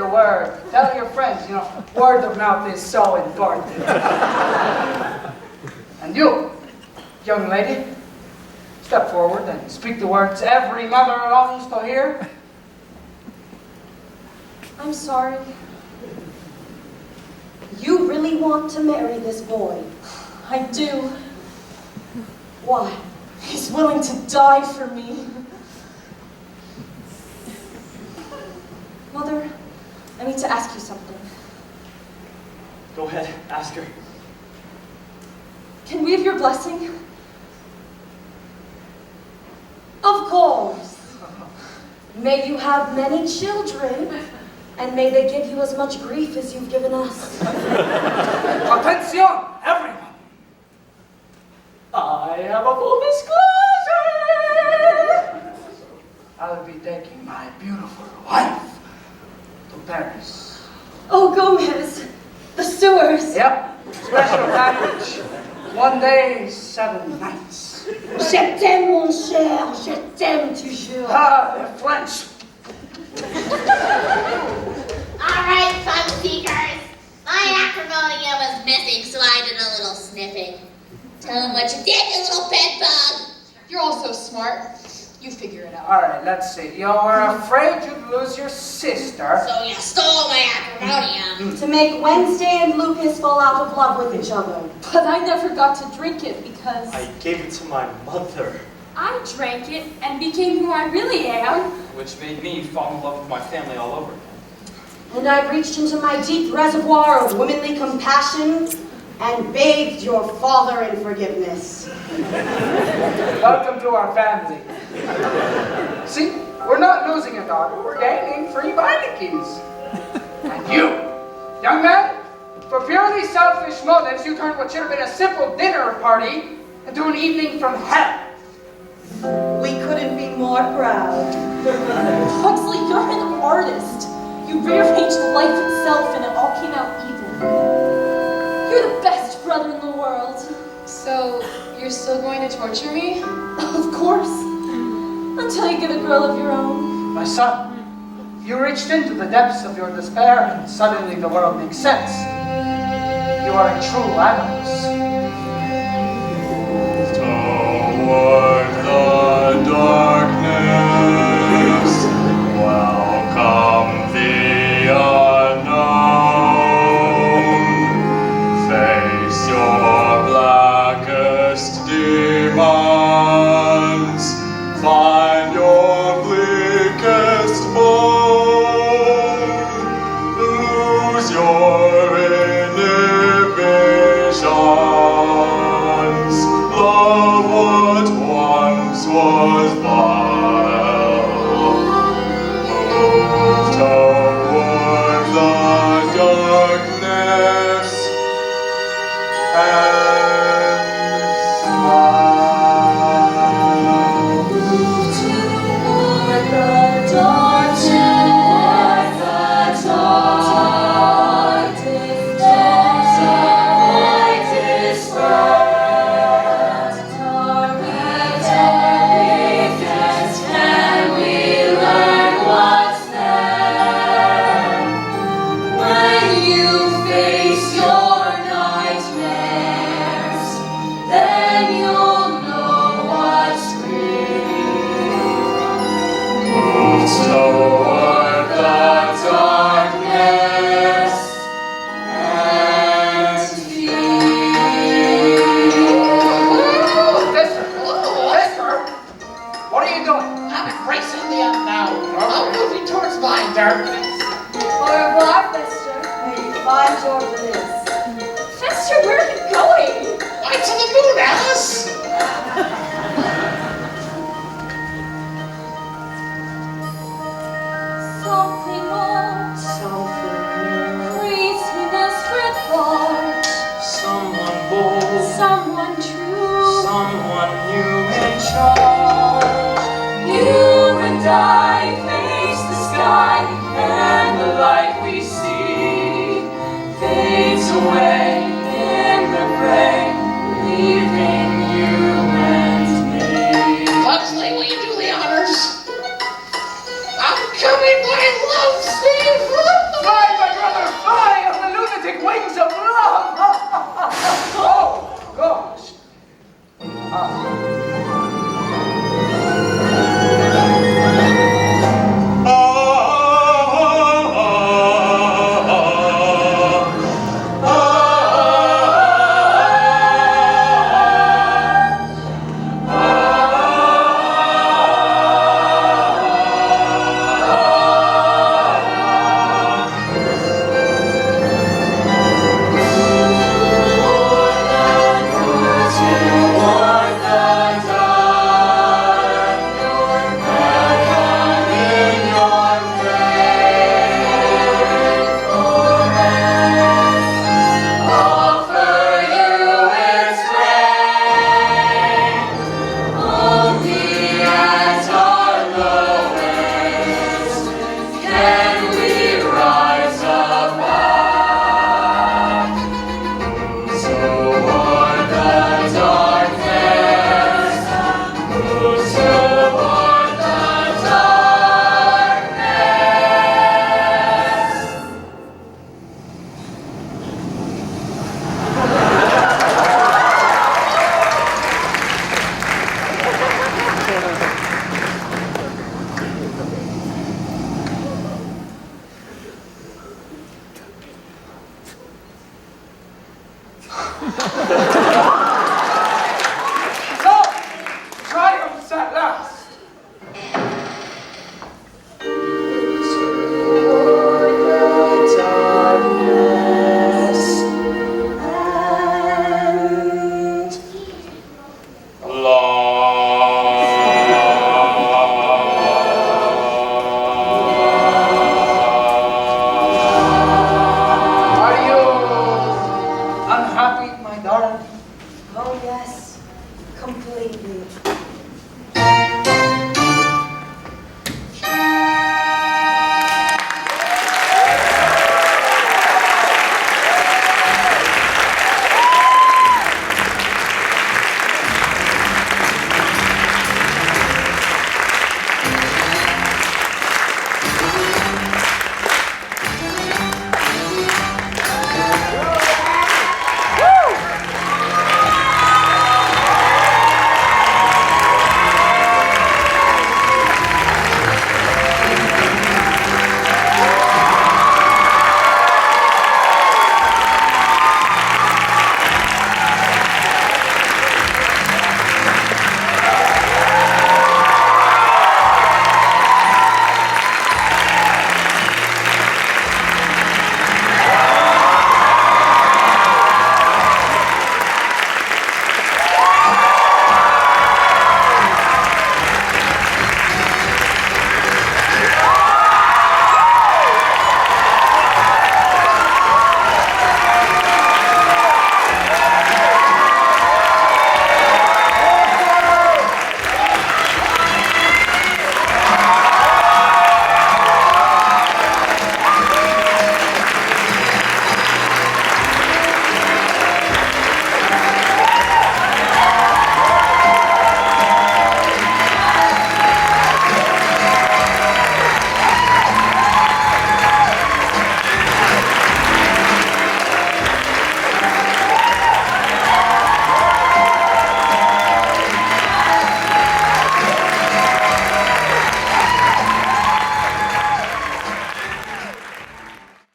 the word. Tell your friends, word of mouth is so important. And you, young lady, step forward and speak the words every mother longs to hear. I'm sorry. You really want to marry this boy? I do. Why? He's willing to die for me. Mother, I need to ask you something. Go ahead, ask her. Can we have your blessing? Of course. May you have many children, and may they give you as much grief as you've given us. Attention, everyone! I have a full disclosure! I'll be taking my beautiful wife to Paris. Oh, Gomez, the sewers. Yep, special package. 1 day, 7 nights. Je t'aime, mon cher, je t'aime toujours. Ah, they're French. All right, fun seekers. My acrimonium was missing, so I did a little sniffing. Tell them what you did, you little bedbug. You're all so smart. You figure it out. All right, let's see. You were afraid you'd lose your sister. So you stole my acrimonium. To make Wednesday and Lucas fall out of love with each other. But I never got to drink it because I gave it to my mother. I drank it and became who I really am. Which made me fall in love with my family all over again. And I reached into my deep reservoir of womanly compassion and bathed your father in forgiveness. Welcome to our family. See, we're not losing a daughter, we're gaining 3 Beinekes. And you, young man, for purely selfish motives, you turned what should have been a simple dinner party into an evening from hell. We couldn't be more proud. Huxley, you're an artist. You rearranged life itself and it all came out even. You're the best brother in the world. So, you're still going to torture me? Of course. Until you get a girl of your own. My son, you reached into the depths of your despair and suddenly the world makes sense. You are a true Addams. Toward the darkness, welcome the unknown. Face your blackest demons. Find your bleakest bone. Lose your inhibitions. Love what once was vile. Move toward the darkness and smile. Toward the dark, toward the dark, can we learn what's there? When you face your nightmares, then you'll know what's real. Move toward the darkness And Mister, what are you doing? I'm embracing the unknown. I'm moving towards my darkness. Au revoir, Fester. May you find your bliss. Fester, where are you going? Why to the moon, Alice? Something old, Something new. craziness with heart, Someone bold, someone true. someone new in charge. You and I face the sky, and the light we see fades away in the gray, leaving you and me. Huxley, will you do the honors? I'm coming, my love, Steve.